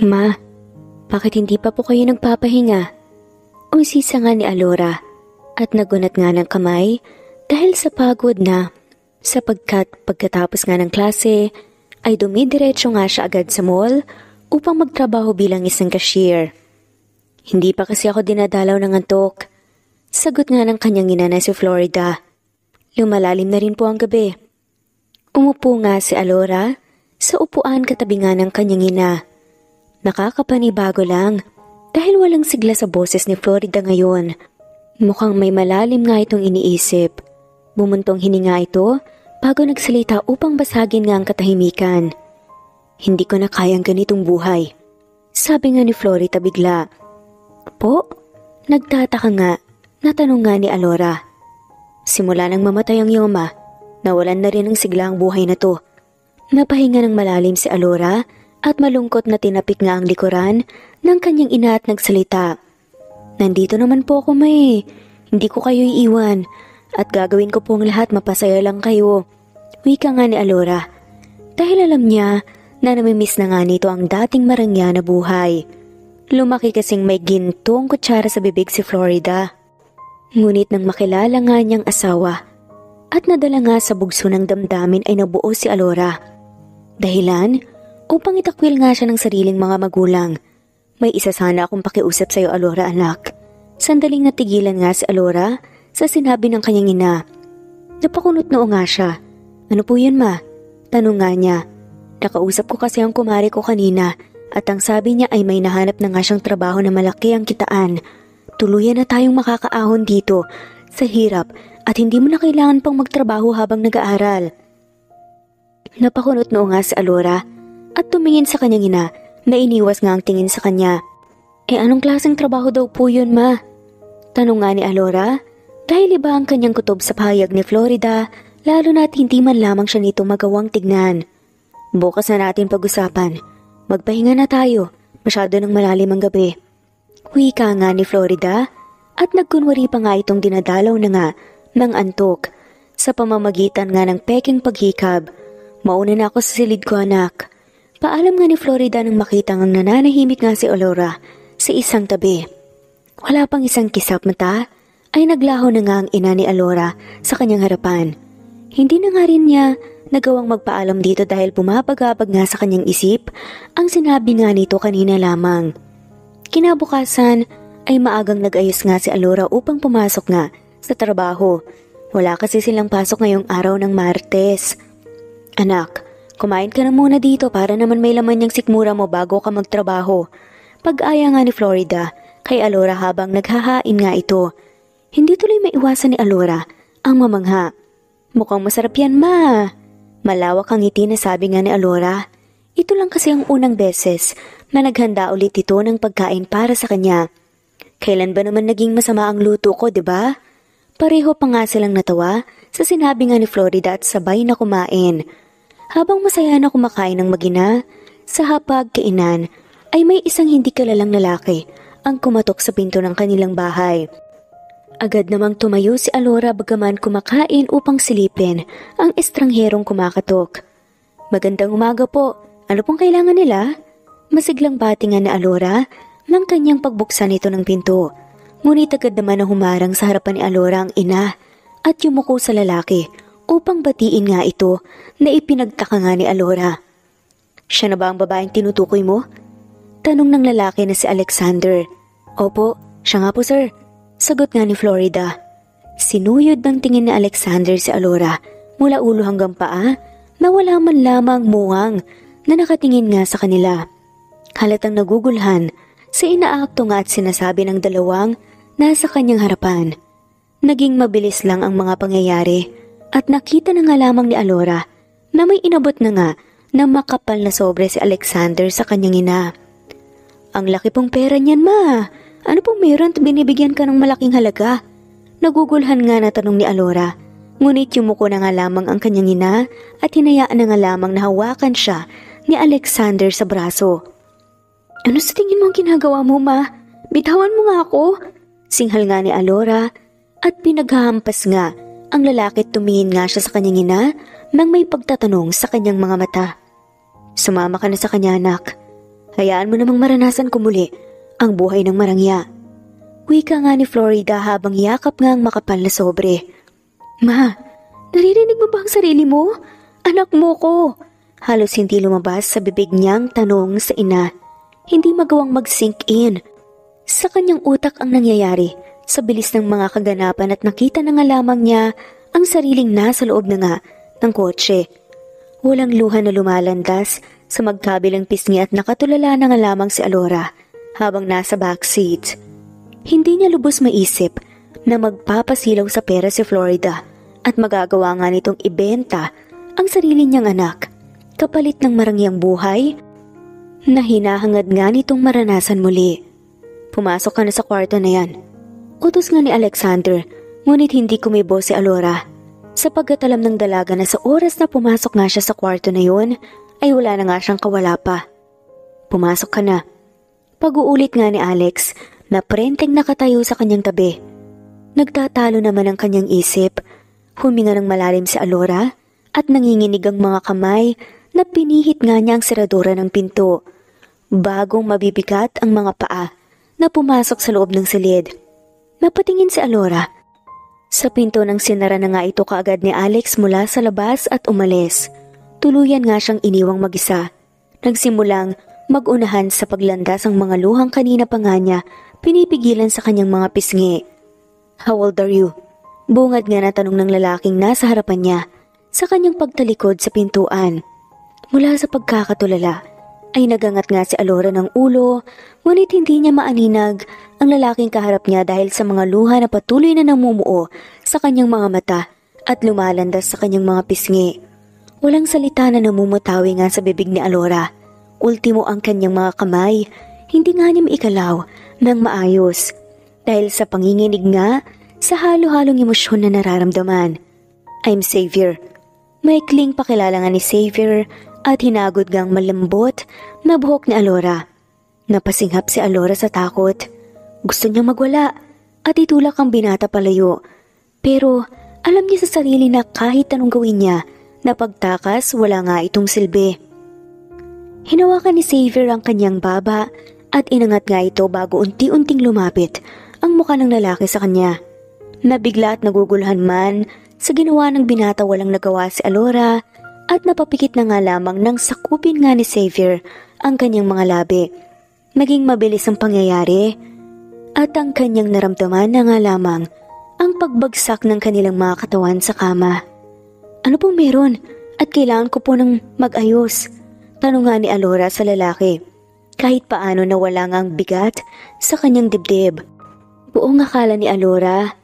Ma, bakit hindi pa po kayo nagpapahinga? Unsisa nga ni Alora at nagunat nga ng kamay dahil sa pagod na sapagkat pagkatapos nga ng klase ay dumidiretso nga siya agad sa mall upang magtrabaho bilang isang cashier. Hindi pa kasi ako dinadalaw ng antok. Sagot nga ng kanyang ina na si Florida. Lumalalim na rin po ang gabi. Umupo nga si Alora sa upuan katabi nga ng kanyang ina. Nakakapanibago lang dahil walang sigla sa boses ni Florida ngayon. Mukhang may malalim nga itong iniisip. Bumuntong hininga ito bago nagsalita upang basagin nga ang katahimikan. Hindi ko na kayang ganitong buhay. Sabi nga ni Florida bigla. Po? Nagtataka nga. Natanong nga ni Alora. Simula nang mamatay ang Yoma, nawalan na rin ng sigla ang buhay na to. Napahinga ng malalim si Alora at malungkot na tinapik nga ang likuran ng kanyang ina at nagsalita. Nandito naman po ako, May. Hindi ko kayo iiwan at gagawin ko po ang lahat mapasaya lang kayo. Wika nga ni Alora. Dahil alam niya na namimiss na nga nito ang dating marangya na buhay. Lumaki kasing may gintong kutsara sa bibig si Florida. Ngunit nang makilala nga niyang asawa at nadala nga sa bugso ng damdamin ay nabuo si Alora. Dahilan upang itakwil nga siya ng sariling mga magulang. May isa sana akong pakiusap sa'yo, Alora anak. Sandaling natigilan nga si Alora sa sinabi ng kanyang ina. Napakunot noo nga siya. Ano po yun, ma? Tanong nga niya. Nakausap ko kasi ang kumari ko kanina at ang sabi niya ay may nahanap na nga siyang trabaho na malaki ang kitaan. Tuluyan na tayong makakaahon dito sa hirap at hindi mo na kailangan pang magtrabaho habang nag-aaral. Napakunot noo nga si Alora at tumingin sa kanyang ina na iniwas nga ang tingin sa kanya. Anong klaseng trabaho daw po yun, ma? Tanong nga ni Alora dahil iba ang kanyang kutob sa pahayag ni Florida lalo na't hindi man lamang siya nito magawang tignan. Bukas na natin pag-usapan. Magpahinga na tayo. Masyado nang malalim ang gabi. Wika nga ni Florida at nagkunwari pa nga itong dinadalaw na nga ng antok sa pamamagitan nga ng peking paghikab. Mauna na ako sa silid ko, anak. Paalam nga ni Florida nang makita ngang nananahimik nga si Alora sa isang tabi. Wala pang isang kisap mata ay naglaho na nga ang ina ni Alora sa kanyang harapan. Hindi na nga rin niya nagawang magpaalam dito dahil pumapagabag nga sa kanyang isip ang sinabi nga nito kanina lamang. Kinabukasan ay maagang nag-ayos nga si Alora upang pumasok nga sa trabaho. Wala kasi silang pasok ngayong araw ng Martes. Anak, kumain ka na muna dito para naman may laman yung sikmura mo bago ka magtrabaho. Pag-aya nga ni Florida kay Alora habang naghahain nga ito. Hindi tuloy maiwasan ni Alora ang mamangha. Mukhang masarap yan, ma. Malawak ang ngiti na sabi nga ni Alora. Ito lang kasi ang unang beses na naghanda ulit ito ng pagkain para sa kanya. Kailan ba naman naging masama ang luto ko, 'di ba? Pareho pa nga silang natawa sa sinabi nga ni Florida at sabay na kumain. Habang masaya na kumakain ng magina, sa hapag-kainan ay may isang hindi kilalang lalaki ang kumatok sa pinto ng kanilang bahay. Agad namang tumayo si Alora bagaman kumakain upang silipin ang estrangherong kumakatok. Magandang umaga po. Ano pong kailangan nila? Masiglang batingan na Alora nang kanyang pagbuksan ito ng pinto. Ngunit agad naman na humarang sa harapan ni Alora ang ina at yumuko sa lalaki upang batiin nga ito na ipinagtaka nga ni Alora. Siya na ba ang babaeng tinutukoy mo? Tanong ng lalaki na si Alexander. Opo, siya nga po sir. Sagot nga ni Florida. Sinuyod ng tingin ni Alexander si Alora mula ulo hanggang paa na wala man lamang muwang na nakatingin nga sa kanila. Halatang nagugulhan sa inaakto nga at sinasabi ng dalawang nasa kanyang harapan. Naging mabilis lang ang mga pangyayari at nakita na nga lamang ni Alora na may inabot na nga na makapal na sobre si Alexander sa kanyang ina. Ang laki pong pera niyan, ma. Ano pong meron at binibigyan ka ng malaking halaga? Nagugulhan nga na tanong ni Alora. Ngunit yumuko na nga lamang ang kanyang ina at hinayaan na nga lamang na hawakan siya ni Alexander sa braso. Ano sa tingin mo ang ginagawa mo, ma? Bitawan mo nga ako. Singhal nga ni Alora at pinaghahampas nga ang lalaki at tumingin nga siya sa kanyang ina nang may pagtatanong sa kanyang mga mata. Sumama ka na sa kanya, anak. Hayaan mo namang maranasan ko muli ang buhay ng marangya. Wika nga ni Florida habang yakap nga ang makapal na sobre. Ma, naririnig mo ba ang sarili mo? Anak mo ko! Halos hindi lumabas sa bibig niyang tanong sa ina. Hindi magawang mag-sink in. Sa kanyang utak ang nangyayari sa bilis ng mga kaganapan at nakita na nga lamang niya ang sariling nasa loob na nga ng kotse. Walang luha na lumalandas sa magkabilang pisngi at nakatulala na nga lamang si Alora habang nasa backseat. Hindi niya lubos maisip na magpapasilaw sa pera si Florida at magagawa nga nitong ibenta ang sarili niyang anak kapalit ng marangyang buhay na hinahangad nga nitong maranasan muli. Pumasok ka na sa kwarto na yan. Utos nga ni Alexander, ngunit hindi kumibo si Alora. Sapagkat alam ng dalaga na sa oras na pumasok nga siya sa kwarto na yun, ay wala na nga siyang kawala pa. Pumasok ka na. Pag-uulit nga ni Alex na prenteng nakatayo sa kanyang tabi. Nagtatalo naman ang kanyang isip. Huminga ng malalim si Alora at nanginginig ang mga kamay na pinihit nga niya ang seradura ng pinto. Bagong mabibigat ang mga paa na pumasok sa loob ng silid. Napatingin si Alora. Sa pinto ng sinara na nga ito kaagad ni Alex mula sa labas at umalis. Tuluyan nga siyang iniwang mag-isa. Nagsimulang mag-unahan sa paglandas ang mga luhang kanina pa nga niya pinipigilan sa kanyang mga pisngi. How old are you? Bungad nga na tanong ng lalaking nasa harapan niya sa kanyang pagtalikod sa pintuan. Mula sa pagkakatulala ay nagangat nga si Alora ng ulo, ngunit hindi niya maaninag ang lalaking kaharap niya dahil sa mga luha na patuloy na namumuo sa kanyang mga mata at lumalandas sa kanyang mga pisngi. Walang salita na namumutawi nga sa bibig ni Alora. Ultimo ang kanyang mga kamay, hindi nga niya maikalaw ng maayos dahil sa panginginig nga sa halo-halong emosyon na nararamdaman. I'm Xavier. Maikling pakilala nga ni Xavier at hinagod gang malambot na buhok ni Alora. Napasinghap si Alora sa takot. Gusto niyang magwala at itulak ang binata palayo. Pero alam niya sa sarili na kahit anong gawin niya, na pagtakas wala nga itong silbi. Hinawakan ni Xavier ang kanyang baba at inangat nga ito bago unti-unting lumapit ang mukha ng lalaki sa kanya. Nabigla at naguguluhan man sa ginawa ng binata walang nagawa si Alora at napapikit na nga lamang nang sakupin nga ni Xavier ang kanyang mga labi. Naging mabilis ang pangyayari at ang kanyang naramdaman na nga lamang ang pagbagsak ng kanilang mga katawan sa kama. Ano pong meron at kailangan ko po ng mag-ayos? Tanong nga ni Alora sa lalaki. Kahit paano nawala nga ang bigat sa kanyang dibdib. Buong akala ni Alora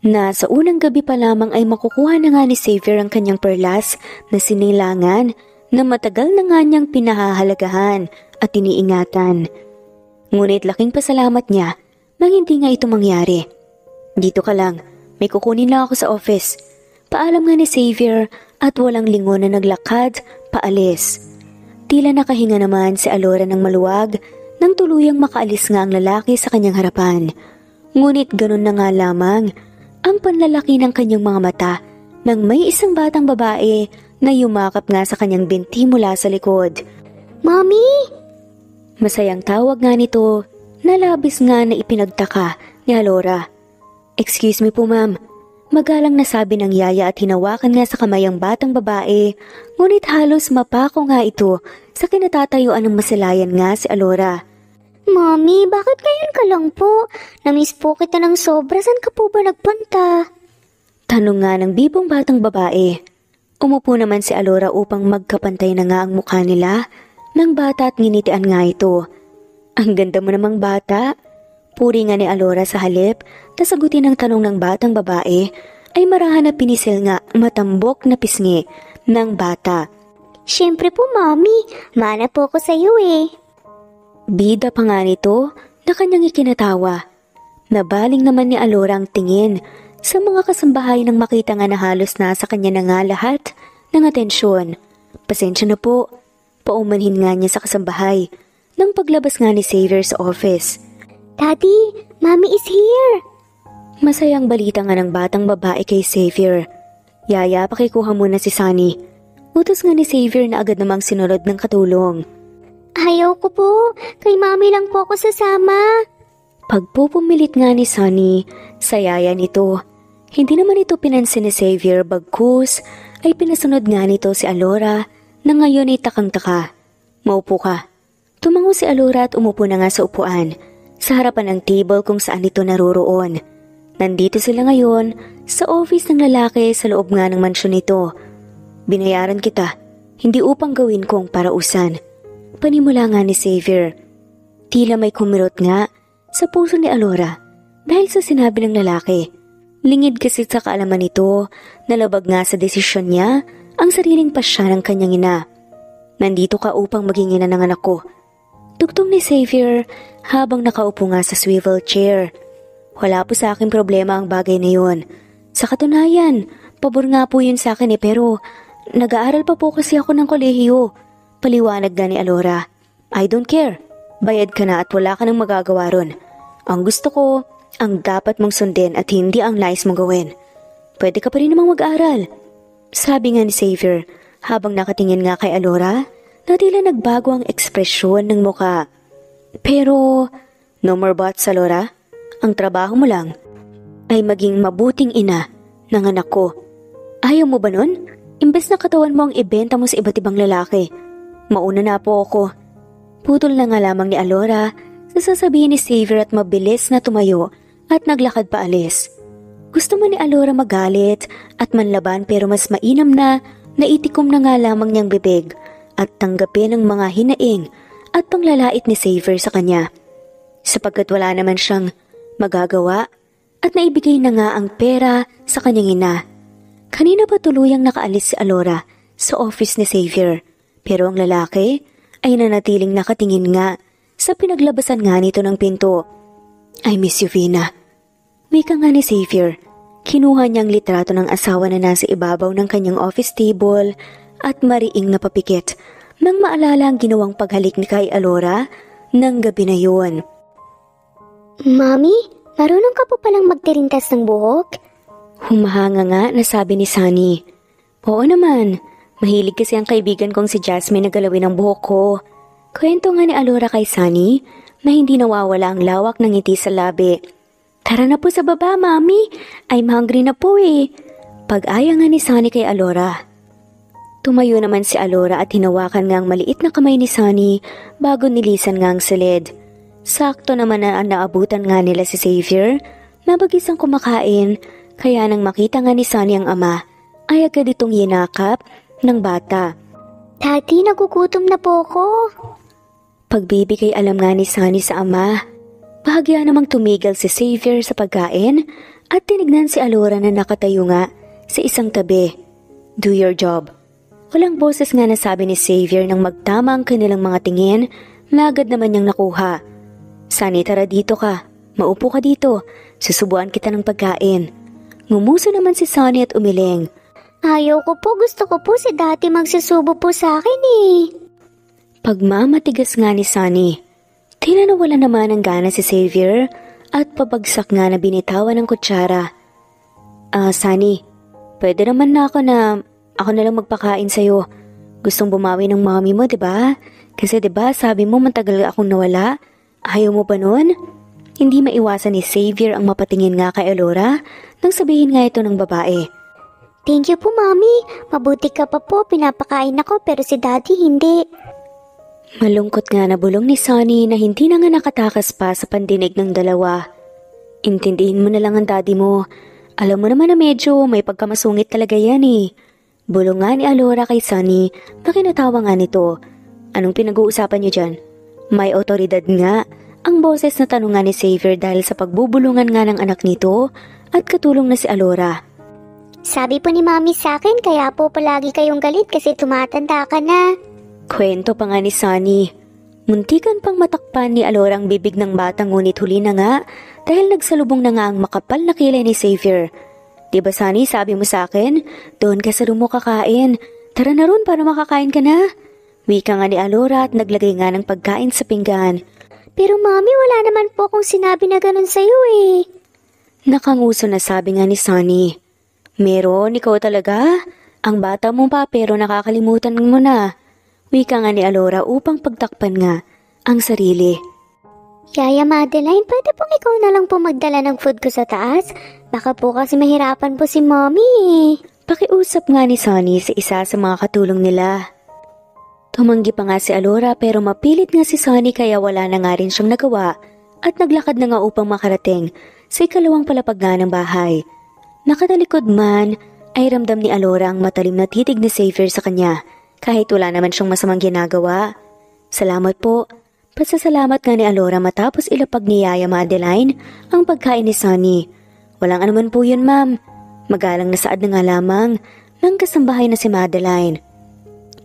na sa unang gabi pa lamang ay makukuha na nga ni Xavier ang kanyang perlas na sinilangan na matagal na nga niyang pinahahalagahan at iniingatan. Ngunit laking pasalamat niya nang hindi nga ito mangyari. Dito ka lang, may kukunin lang ako sa office. Paalam nga ni Xavier at walang lingon na naglakad paalis. Tila nakahinga naman si Alora ng maluwag nang tuluyang makaalis nga ang lalaki sa kanyang harapan. Ngunit ganun na nga lamang ang panlalaki ng kanyang mga mata nang may isang batang babae na yumakap nga sa kanyang binti mula sa likod. Mommy! Masayang tawag nga nito na labis nga na ipinagtaka ni Alora. Excuse me po ma'am. Magalang nasabi ng yaya at hinawakan nga sa kamay ang batang babae, ngunit halos mapako nga ito sa kinatatayuan ng masilayan nga si Alora. Mommy, bakit ngayon ka lang po? Namiss po kita ng sobra. Saan ka po ba nagpunta? Tanong nga ng bibong batang babae. Umupo naman si Alora upang magkapantay na nga ang mukha nila ng bata at nginitian nga ito. Ang ganda mo namang bata. Puri nga ni Alora sa halip na sagutin ang tanong ng batang babae ay marahan na pinisil nga matambok na pisngi ng bata. Siyempre po, Mommy. Mana po ko sa iyo eh. Bida pa nga nito na kanyang ikinatawa. Nabaling naman ni Alora ang tingin sa mga kasambahay nang makita nga na halos nasa kanya na nga lahat ng atensyon. Pasensya na po. Paumanhin nga niya sa kasambahay nang paglabas nga ni Xavier sa office. Daddy, Mommy is here! Masayang balita nga ng batang babae kay Xavier. Yaya, pakikuha muna si Sunny. Utos nga ni Xavier na agad namang sinunod ng katulong. Ayaw ko po. Kay mami lang po ako sasama. Pagpupumilit nga ni Sunny, sayaya nito. Hindi naman ito pinansin ni Xavier bagkus ay pinasunod nga nito si Alora na ngayon ay takang-taka. Maupo ka. Tumango si Alora at umupo na nga sa upuan sa harapan ng table kung saan ito naroroon. Nandito sila ngayon sa office ng lalaki sa loob nga ng mansyon nito. Binayaran kita, hindi upang gawin kong parausan. Panimula nga ni Xavier. Tila may kumirot nga sa puso ni Alora dahil sa sinabi ng lalaki. Lingid kasi sa kaalaman nito na labag nga sa desisyon niya ang sariling pasya ng kanyang ina. Nandito ka upang maging ina ng anak ko. Tugtong ni Xavier habang nakaupo nga sa swivel chair. Wala po sa akin problema ang bagay na yun. Sa katunayan, pabor nga po yun sa akin pero nag-aaral pa po kasi ako ng kolehiyo. Paliwanag nga ni Alora. I don't care. Bayad ka na at wala ka nang magagawa ron. Ang gusto ko, ang dapat mong sundin at hindi ang nais mong gawin. Pwede ka pa rin namang mag-aral. Sabi nga ni Xavier habang nakatingin nga kay Alora na tila nagbago ang ekspresyon ng muka. Pero, no more buts, Alora. Ang trabaho mo lang ay maging mabuting ina ng anak ko. Ayaw mo ba nun? Imbes na katawan mo ang ibenta mo sa iba't ibang lalaki. Mauna na po ako. Putol na nga lamang ni Alora sa sasabihin ni Xavier at mabilis na tumayo at naglakad pa alis. Gusto mo ni Alora magalit at manlaban pero mas mainam na naitikom na nga lamang niyang bibig at tanggapin ang mga hinaing at panglalait ni Xavier sa kanya. Sapagkat wala naman siyang magagawa at naibigay na nga ang pera sa kanyang ina. Kanina pa tuluyang nakaalis si Alora sa office ni Xavier pero ang lalaki ay nanatiling nakatingin nga sa pinaglabasan nga nito ng pinto. I miss you, Vina. Wika nga ni Xavier. Kinuha niyang litrato ng asawa na nasa ibabaw ng kanyang office table at mariing napapikit nang maalala ang ginawang paghalik ni kay Alora ng gabi na yun. Mami, marunong ka po palang magtirintas ng buhok? Humahanga nga na sabi ni Sunny. Oo naman. Mahilig kasi ang kaibigan kong si Jasmine na galawin ang buhok ko. Kwento nga ni Alora kay Sunny na hindi nawawala ang lawak ng ngiti sa labi. Tara na po sa baba, Mami. I'm hungry na po eh. Pag-aya nga ni Sunny kay Alora. Tumayo naman si Alora at hinawakan nga ang maliit na kamay ni Sunny bago nilisan nga ang silid. Sakto naman na naabutan nga nila si Xavier na bagisang kumakain kaya nang makita nga ni Sunny ang ama ay agad itong yinakap ng bata. Daddy, nagugutom na po ako. Pagbibigay alam nga ni Sunny sa ama. Bahagya namang tumigil si Xavier sa pagkain at tinignan si Alora na nakatayo nga sa isang tabi. Do your job. Walang boses nga nasabi ni Xavier nang magtama ang kanilang mga tingin na agad naman niyang nakuha. Sunny, tara dito ka. Maupo ka dito. Susubuan kita ng pagkain. Ngumuso naman si Sunny at umiling. Ayaw ko po, gusto ko po si Daddy magsusubo po sa akin eh. Pagmamatigas nga ni Sunny, tila nawala naman ang gana si Xavier at pabagsak nga na binitawan ng kutsara. Sunny, pwede naman na ako na lang magpakain sa'yo. Gustong bumawi ng mami mo, diba? Kasi diba sabi mo matagal akong nawala? Ayaw mo ba nun? Hindi maiwasan ni Xavier ang mapatingin nga kay Alora nang sabihin nga ito ng babae. Thank you po, Mami. Mabuti ka pa po, pinapakain ako pero si Daddy hindi. Malungkot nga na bulong ni Sunny na hindi na nga nakatakas pa sa pandinig ng dalawa. Intindihin mo na lang ang daddy mo. Alam mo naman na medyo may pagkamasungit talaga yan eh. Bulong nga ni Alora kay Sunny na kinatawa nga nito. Anong pinag-uusapan niyo dyan? May otoridad nga ang boses na tanong nga ni Xavier dahil sa pagbubulungan nga ng anak nito at katulong na si Alora. Sabi po ni Mami sa akin kaya po palagi kayong galit kasi tumatanda ka na. Kwento pa nga ni Sunny. Muntikan pang matakpan ni Alora ang bibig ng bata ngunit huli na nga dahil nagsalubong na nga ang makapal na kilay ni Xavier. Diba Sunny, sabi mo sa akin, doon ka sa room mo kakain. Tara na ron para makakain ka na. Wika nga ni Alora at naglagay nga ng pagkain sa pinggan. Pero Mami, wala naman po akong sinabi na ganun sa'yo eh. Nakanguso na sabi nga ni Sunny. Meron, ikaw talaga? Ang bata mo pa pero nakakalimutan mo na. Wika nga ni Alora upang pagtakpan nga ang sarili. Yaya Madeline, pwede pong ikaw na lang po magdala ng food ko sa taas? Baka po kasi mahirapan po si Mommy. Pakiusap nga ni Sunny sa isa sa mga katulong nila. Tumanggi pa nga si Alora pero mapilit nga si Sunny kaya wala na nga rin siyang nagawa at naglakad na nga upang makarating sa ikalawang palapag nga ng bahay. Nakatalikod man ay ramdam ni Alora ang matalim na titig ni Xavier sa kanya kahit wala naman siyang masamang ginagawa. Salamat po. Pasasalamat nga ni Alora matapos ilapag ni Yaya Madeline ang pagkain ni Sunny. Walang anuman po yun, ma'am. Magalang na saad na nga lamang ng kasambahay na si Madeline.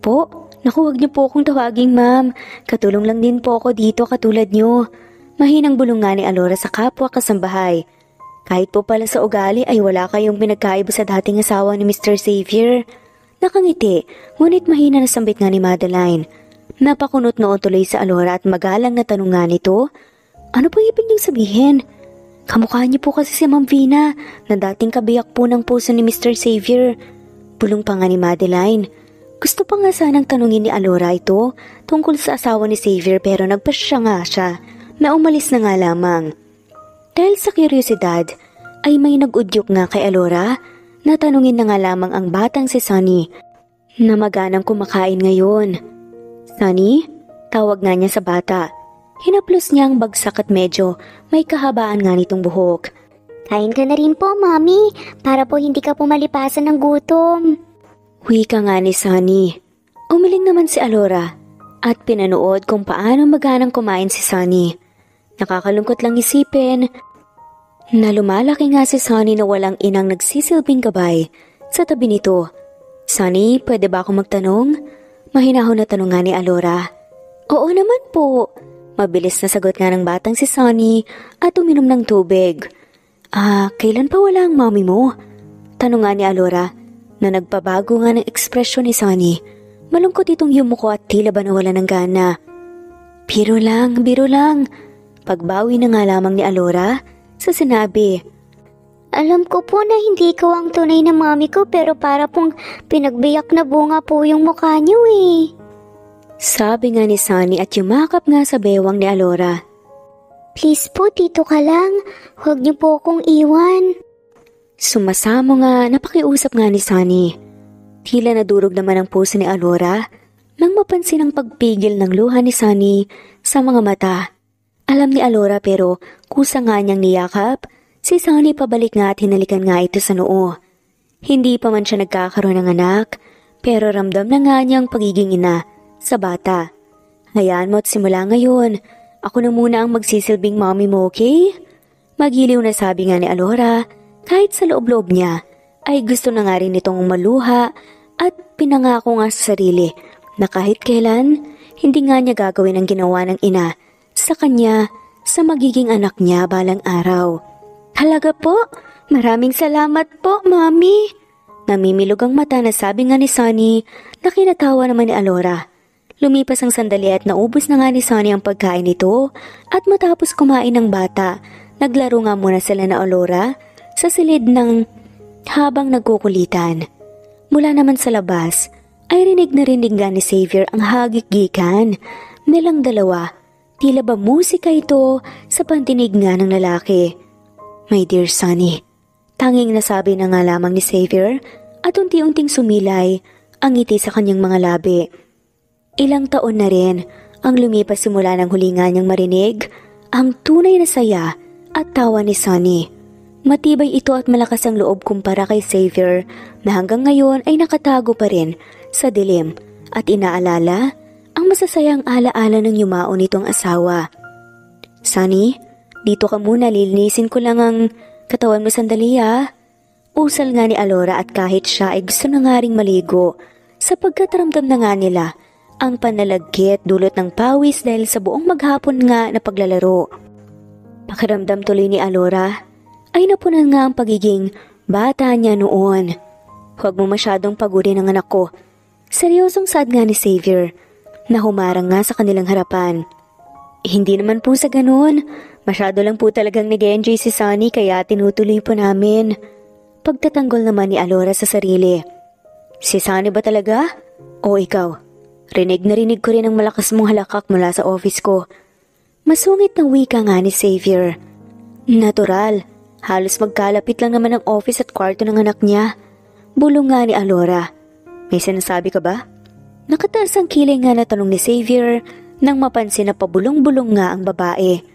Po, naku, huwag niyo po akong tawaging ma'am. Katulong lang din po ako dito katulad niyo. Mahinang bulong nga ni Alora sa kapwa kasambahay. Kahit po pala sa ugali ay wala kayong pinagkaiba sa dating asawa ni Mr. Xavier. Nakangiti, ngunit mahina na sambit nga ni Madeline. Napakunot noon tuloy sa Alora at magalang na tanong nga nito, ano po ibig niyong sabihin? Kamukha niyo po kasi si Ma'am Vina na dating kabiyak po ng puso ni Mr. Xavier. Bulong pa nga ni Madeline. Gusto pa nga sanang tanungin ni Alora ito tungkol sa asawa ni Xavier pero nagpasya nga siya na umalis na nga lamang. Dahil sa kuryosidad ay may nag-udyok nga kay Alora na tanungin na nga lamang ang batang si Sunny na maganang kumakain ngayon. Sunny? Tawag nga niya sa bata. Hinaplos niya ang bagsak at medyo may kahabaan nga nitong buhok. Kain ka na rin po, Mommy, para po hindi ka po malipasan ng gutom. Wika nga ni Sunny. Umiling naman si Alora at pinanood kung paano maganang kumain si Sunny. Nakakalungkot lang isipin na lumalaki nga si Sunny na walang inang nagsisilbing gabay sa tabi nito. Sunny, pwede ba akong magtanong? Mahinahon na tanong nga ni Alora. Oo naman po. Mabilis na sagot nga ng batang si Sunny at uminom ng tubig. Kailan pa wala ang mommy mo? Tanong nga ni Alora na nagpabago nga ng ekspresyon ni Sunny. Malungkot itong yumuko at tila ba nawala ng gana. Biro lang, biro lang. Pagbawi na nga lamang ni Alora sa sinabi. Alam ko po na hindi ikaw ang tunay na mommy ko pero para pong pinagbiyak na bunga po yung mukha niyo eh. Sabi nga ni Sunny at yumakap nga sa bewang ni Alora. Please po, dito ka lang. Huwag niyo po akong iwan. Sumasamo nga, napakiusap nga ni Sunny. Tila nadurog naman ang puso ni Alora nang mapansin ang pagpigil ng luha ni Sunny sa mga mata. Alam ni Alora pero kusa nga niyang niyakap, si Sunny pabalik nga at hinalikan nga ito sa noo. Hindi pa man siya nagkakaroon ng anak, pero ramdam na nga niyang pagiging ina sa bata. Hayaan mo at simula ngayon, ako na muna ang magsisilbing mommy mo, okay? Magiliw na sabi nga ni Alora, kahit sa loob-loob niya, ay gusto na nga rin itong maluha at pinangako nga sa sarili na kahit kailan, hindi nga niya gagawin ang ginawa ng ina sa kanya sa magiging anak niya balang araw. Halaga po, maraming salamat po, Mami. Namimilog ang mata na sabi nga ni Sunny na kinatawa naman ni Alora. Lumipas ang sandali at naubos na nga ni Sunny ang pagkain nito at matapos kumain ng bata, naglaro nga muna sila na Alora sa silid ng habang nagkukulitan. Mula naman sa labas ay rinig na rinig nga ni Xavier ang hagik-gikan nilang dalawa. Tila ba musika ito sa pantinig nga ng lalaki. My dear Sunny, tanging nasabi na nga lamang ni Xavier at unti-unting sumilay ang ngiti sa kanyang mga labi. Ilang taon na rin ang lumipas simula ng hulinga niyang marinig ang tunay na saya at tawa ni Sunny. Matibay ito at malakas ang loob kumpara kay Xavier na hanggang ngayon ay nakatago pa rin sa dilim at inaalala ang masasayang alaala ng yumao nitong asawa. Sunny, dito ka muna, lilinisin ko lang ang katawan mo sandali ah. Usal nga ni Alora at kahit siya ay gusto na nga ring maligo sapagkat ramdam na nga nila ang panlalagkit dulot ng pawis dahil sa buong maghapon nga na paglalaro. Pakiramdam tuloy ni Alora ay napunan nga ang pagiging bata niya noon. Huwag mo masyadong pagurin ang anak ko. Seryosong sad nga ni Xavier na humarang nga sa kanilang harapan. Hindi naman po sa ganun. Masyado lang po talagang nag-enjoy si Sunny kaya tinutuloy po namin. Pagtatanggol naman ni Alora sa sarili. Si Sunny ba talaga? O ikaw? Rinig na rinig ko rin ang malakas mong halakak mula sa office ko. Masungit na wika nga ni Xavier. Natural, halos magkalapit lang naman ang office at kwarto ng anak niya. Bulong nga ni Alora. May sinasabi ka ba? Nakataas ang kilay nga na tanong ni Xavier nang mapansin na pabulong-bulong nga ang babae.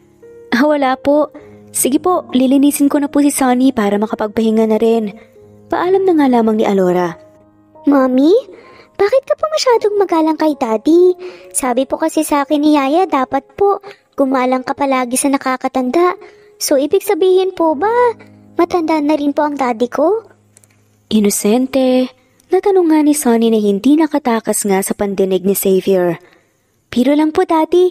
Wala po. Sige po, lilinisin ko na po si Sunny para makapagpahinga na rin. Paalam na nga lamang ni Alora. Mommy, bakit ka pa masyadong magalang kay Daddy? Sabi po kasi sa akin ni Yaya, dapat po gumalang ka palagi sa nakakatanda. So, ibig sabihin po ba, matanda na rin po ang daddy ko? Inosente, natanong nga ni Sunny na hindi nakatakas nga sa pandinig ni Xavier. Piro lang po, Daddy.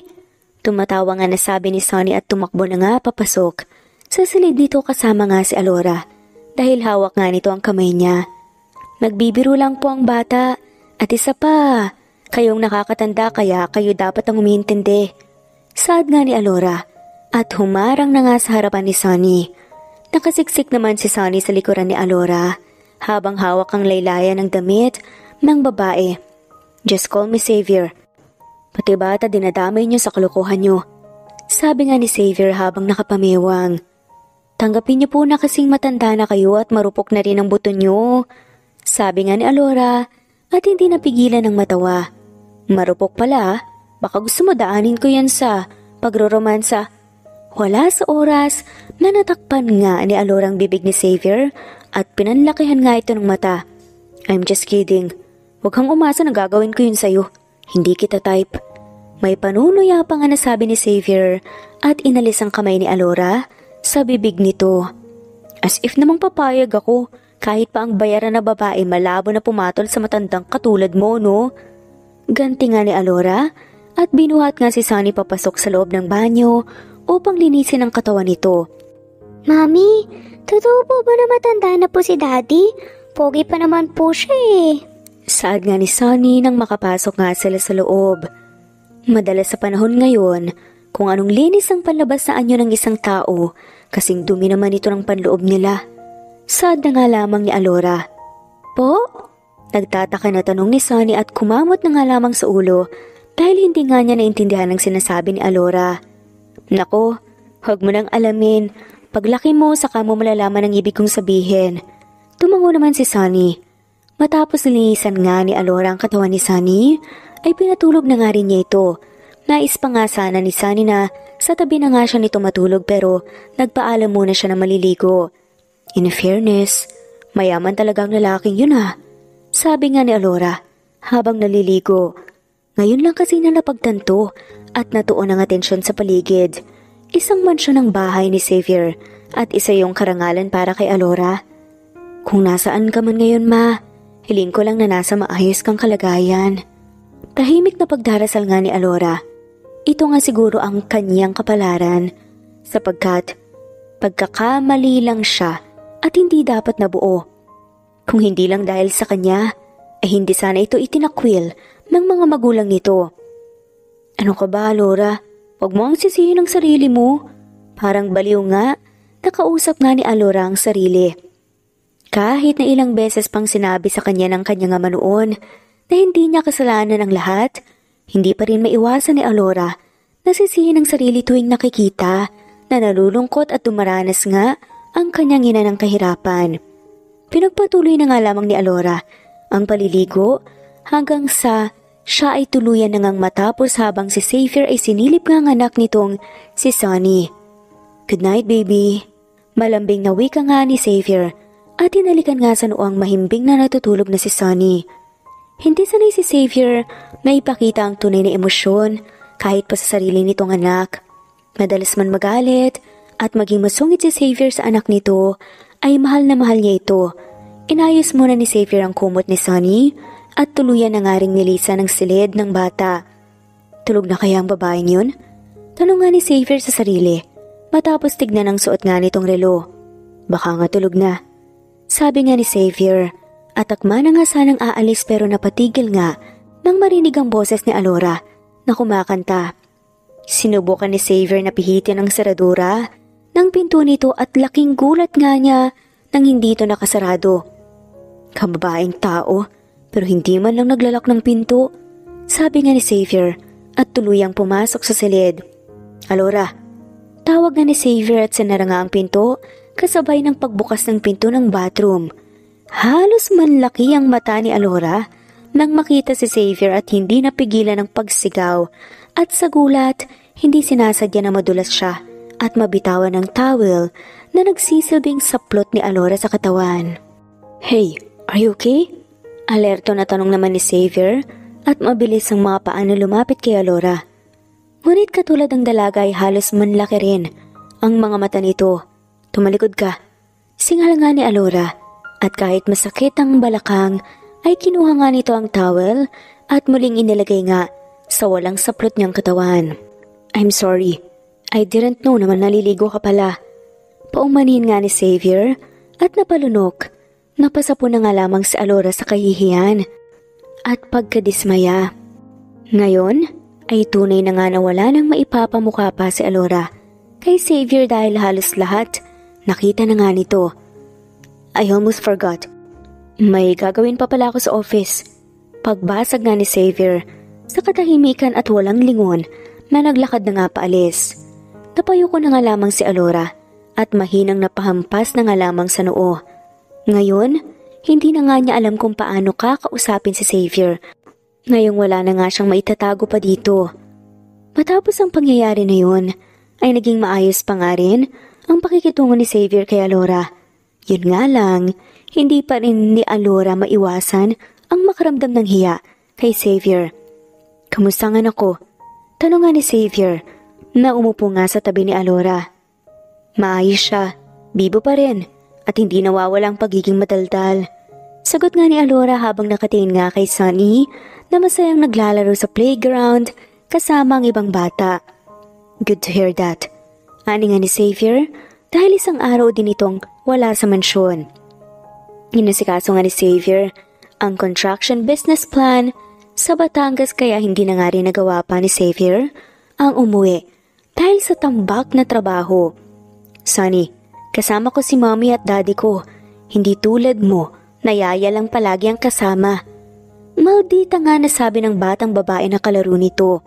Tumatawa nga na sabi ni Sunny at tumakbo na nga papasok. Sa silid nito kasama nga si Alora dahil hawak nga nito ang kamay niya. Nagbibiro lang po ang bata at isa pa, kayong nakakatanda kaya kayo dapat ang umintindi. Saad nga ni Alora at humarang na nga sa harapan ni Sunny. Nakasiksik naman si Sunny sa likuran ni Alora habang hawak ang laylayan ng damit ng babae. Just call me Xavier. Pati bata dinadamay niyo sa kalokohan niyo. Sabi nga ni Xavier habang nakapamewang. Tanggapin niyo po na kasing matanda na kayo at marupok na rin ang buto niyo. Sabi nga ni Alora at hindi napigilan ng matawa. Marupok pala, baka gusto mo daanin ko yan sa pagroromansa. Wala sa oras na natakpan nga ni Alora ang bibig ni Xavier at pinanlakihan nga ito ng mata. I'm just kidding. Huwag kang umasa na gagawin ko yun sa'yo. Hindi kita type. May panunuya pa nga nasabi ni Xavier at inalis ang kamay ni Alora sa bibig nito. As if namang papayag ako kahit pa ang bayaran na babae malabo na pumatol sa matandang katulad mo, no? Ganti nga ni Alora at binuhat nga si Sunny papasok sa loob ng banyo upang linisin ang katawan nito. Mami, totoo po ba na matanda na po si Daddy? Pogi pa naman po siya eh. Saad nga ni Sunny nang makapasok nga sila sa loob. Madalas sa panahon ngayon, kung anong linis ang panlabas na anyo ng isang tao, kasing dumi naman ito ng panloob nila. Saad na nga lamang ni Alora. Po? Nagtataka na tanong ni Sunny at kumamot na nga lamang sa ulo dahil hindi nga niya naintindihan ang sinasabi ni Alora. Nako, huwag mo nang alamin. Paglaki mo, saka mo malalaman ang ibig kong sabihin. Tumango naman si Sunny. Matapos linisan nga ni Alora ang katawan ni Sunny, ay pinatulog na nga rin niya ito. Nais pa nga sana ni Sunny na sa tabi na nga siya nito matulog pero nagpaalam muna siya na maliligo. In fairness, mayaman talaga ang lalaking yun ah. Sabi nga ni Alora habang naliligo. Ngayon lang kasi na napagtanto at natuon ang atensyon sa paligid. Isang mansyon ng bahay ni Xavier at isa yung karangalan para kay Alora. Kung nasaan ka man ngayon ma, hiling ko lang na nasa maayos kang kalagayan. Tahimik na pagdarasal nga ni Alora. Ito nga siguro ang kanyang kapalaran sapagkat pagkakamali lang siya at hindi dapat nabuo. Kung hindi lang dahil sa kanya, ay hindi sana ito itinakwil ng mga magulang nito. Ano ka ba, Alora? Huwag mo ang sisihin ang sarili mo. Parang baliw nga, nakausap nga ni Alora ang sarili. Kahit na ilang beses pang sinabi sa kanya ng kanyang ama noon na hindi niya kasalanan ang lahat, hindi pa rin maiwasan ni Alora na sisihin ang sarili tuwing nakikita na nalulungkot at dumaranas nga ang kanyang ina ng kahirapan. Pinagpatuloy na nga lamang ni Alora ang paliligo hanggang sa siya ay tuluyan na ngang matapos habang si Xavier ay sinilip nga ang anak nitong si Sunny. Good night, baby. Malambing na wika nga ni Xavier at hinalikan nga sa noong mahimbing na natutulog na si Sunny. Hindi sanay si Xavier na ipakita ang tunay na emosyon kahit pa sa sarili nitong anak. Madalas man magalit at maging masungit si Xavier sa anak nito ay mahal na mahal niya ito. Inayos muna ni Xavier ang kumot ni Sunny at tuluyan na nga ring nilisan ng silid ng bata. Tulog na kaya ang babaeng yun? Tanong nga ni Xavier sa sarili matapos tignan ang suot nga nitong relo. Baka nga tulog na. Sabi nga ni Xavier at akma na nga sanang aalis pero napatigil nga nang marinig ang boses ni Alora na kumakanta. Sinubukan ni Xavier na pihitin ang saradura ng pinto nito at laking gulat nga niya nang hindi ito nakasarado. Kababaeng tao pero hindi man lang naglalak ng pinto. Sabi nga ni Xavier at tuluyang pumasok sa silid. Alora, tawag nga ni Xavier at sinara nga ang pinto kasabay ng pagbukas ng pinto ng bathroom. Halos manlaki ang mata ni Alora nang makita si Xavier at hindi napigilan ang pagsigaw at sa gulat hindi sinasadya na madulas siya at mabitawan ng towel na nagsisilbing saplot ni Alora sa katawan. Hey, are you okay? Alerto na tanong naman ni Xavier at mabilis ang mga paa na lumapit kay Alora. Ngunit katulad ng dalaga ay halos manlaki rin ang mga mata nito. Tumalikod ka. Singal nga ni Alora at kahit masakit ang balakang ay kinuha nga nito ang towel at muling inilagay nga sa walang saplot niyang katawan. I'm sorry. I didn't know naman naliligo ka pala. Paumanhin nga ni Xavier at napalunok. Napasapo na nga lamang si Alora sa kahihiyan at pagkadismaya. Ngayon ay tunay na nga na wala nang maipapamukha pa si Alora kay Xavier dahil halos lahat nakita na nga nito. I almost forgot. May gagawin pa pala ako sa office. Pagbasag nga ni Xavier sa katahimikan at walang lingon na naglakad na nga paalis. Napayo ko na nga lamang si Alora at mahinang napahampas na nga lamang sa noo. Ngayon, hindi na nga niya alam kung paano kakausapin si Xavier. Ngayong wala na nga siyang maitatago pa dito. Matapos ang pangyayari na yun, ay naging maayos pa nga rin ang pakikitungo ni Xavier kay Alora. Yun nga lang, hindi pa rin ni Alora maiwasan ang makaramdam ng hiya kay Xavier. Kamusta nga ako? Tanong nga ni Xavier na umupo nga sa tabi ni Alora. Maayos siya, bibo pa rin at hindi nawawala ang pagiging madaldal. Sagot nga ni Alora habang nakatingin nga kay Sunny na masayang naglalaro sa playground kasama ang ibang bata. Good to hear that. Ani nga ni Xavier dahil isang araw din itong wala sa mansyon. Inasikaso nga ni Xavier ang construction business plan sa Batangas kaya hindi na nga rin nagawa pa ni Xavier ang umuwi dahil sa tambak na trabaho. Sunny, kasama ko si mommy at daddy ko. Hindi tulad mo, nayaya lang palagi ang kasama. Maldita nga nasabi ng batang babae na kalaro nito.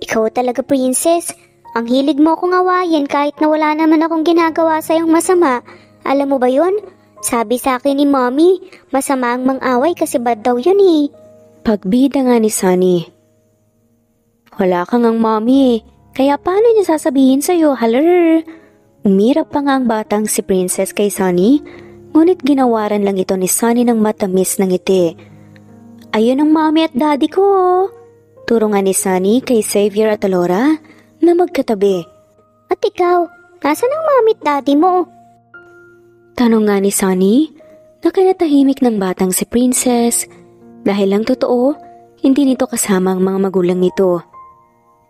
Ikaw talaga, princess. Ang hilig mo akong awayin kahit na wala naman akong ginagawa sa'yong masama. Alam mo ba yun? Sabi sa akin ni mommy, masama ang mang-away kasi bad daw yun eh. Pagbida nga ni Sunny. Wala kang ang mommy eh, kaya paano niya sasabihin sa'yo, halar? Umirap pa nga ang batang si Princess kay Sunny, ngunit ginawaran lang ito ni Sunny ng matamis ng ngiti. Ayun ang mommy at daddy ko. Turo nga ni Sunny kay Xavier at Alora na magkatabi. At ikaw, nasan ang mommy at daddy mo? Tanong nga ni Sunny na kinatahimik ng batang si Princess dahil lang totoo, hindi nito kasama ang mga magulang nito.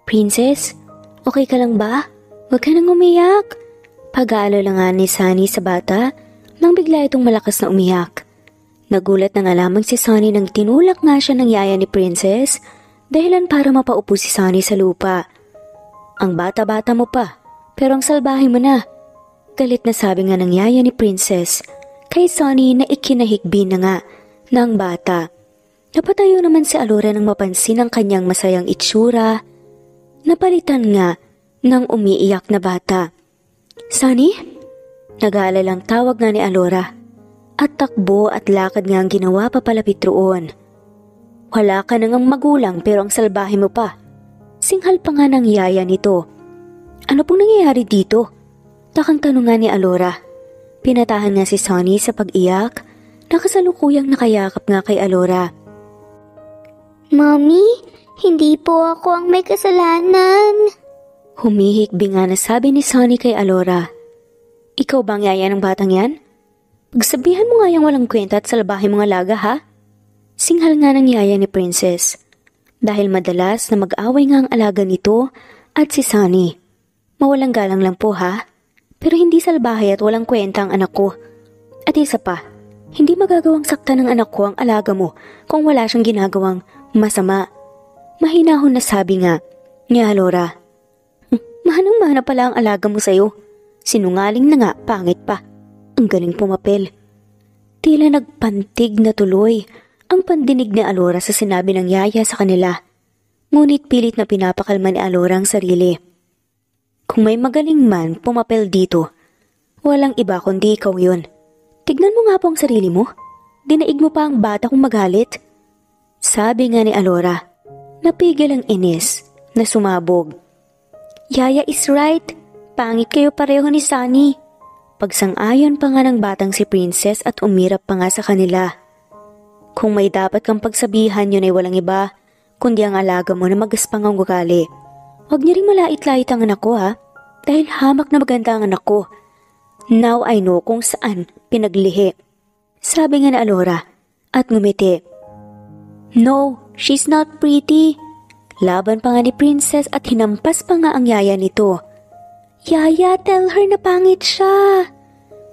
Princess, okay ka lang ba? Huwag ka nang umiyak. Pag-aalala nga ni Sunny sa bata nang bigla itong malakas na umiyak. Nagulat na nga lamang si Sunny nang tinulak nga siya ng yaya ni Princess dahilan para mapaupo si Sunny sa lupa. Ang bata-bata mo pa, pero ang salbahe mo na. Galit na sabi nga ng yaya ni Princess kay Sunny na ikinahigbi na nga ng bata. Napatayo naman si Alora nang mapansin ang kanyang masayang itsura. Napalitan nga ng umiiyak na bata. Sunny? Nag-aalalang tawag nga ni Alora. At takbo at lakad nga ang ginawa papalapit roon. Wala ka nang magulang pero ang salbahe mo pa. Singhal pa nga ng yaya nito. Ano pong nangyayari dito? Takang tanong nga ni Alora. Pinatahan nga si Sunny sa pag-iyak na kasalukuyang nakayakap nga kay Alora. Mommy, hindi po ako ang may kasalanan. Humihikbi nga na sabi ni Sunny kay Alora. Ikaw bang yaya ng batang yan? Pagsabihan mo nga yung walang kwenta at salbahe mga laga ha? Singhal nga ng yaya ni Princess. Dahil madalas na mag-away nga ang alaga nito at si Sunny. Mawalang galang lang po ha? Pero hindi salbahe at walang kwenta ang anak ko. At isa pa, hindi magagawang sakta ng anak ko ang alaga mo kung wala siyang ginagawang masama. Mahinahon na sabi nga ni Alora. Mahanang-mahana pala ang alaga mo sa'yo. Sinungaling na nga, pangit pa. Ang galing pumapel. Tila nagpantig na tuloy ang pandinig ni Alora sa sinabi ng yaya sa kanila. Ngunit pilit na pinapakalma ni Alora ang sarili. Kung may magaling man pumapel dito, walang iba kundi ikaw yun. Tignan mo nga po ang sarili mo. Dinaig mo pa ang bata kong magalit. Sabi nga ni Alora. Napigil ang inis na sumabog. Yaya is right. Pangit kayo pareho ni Sunny. Pagsang-ayon pa nga ng batang si Princess at umirap pa nga sa kanila. Kung may dapat kang pagsabihan, yun ay walang iba, kundi ang alaga mo na magaspang ang ugali. Huwag niyo rin malait-lait ang anak ko ha, dahil hamak na maganda ang anak ko. Now I know kung saan pinaglihi. Sabi nga ni Alora at ngumiti. No, she's not pretty. Laban pa nga ni Princess at hinampas pa nga ang yaya nito. Yaya, tell her na pangit siya.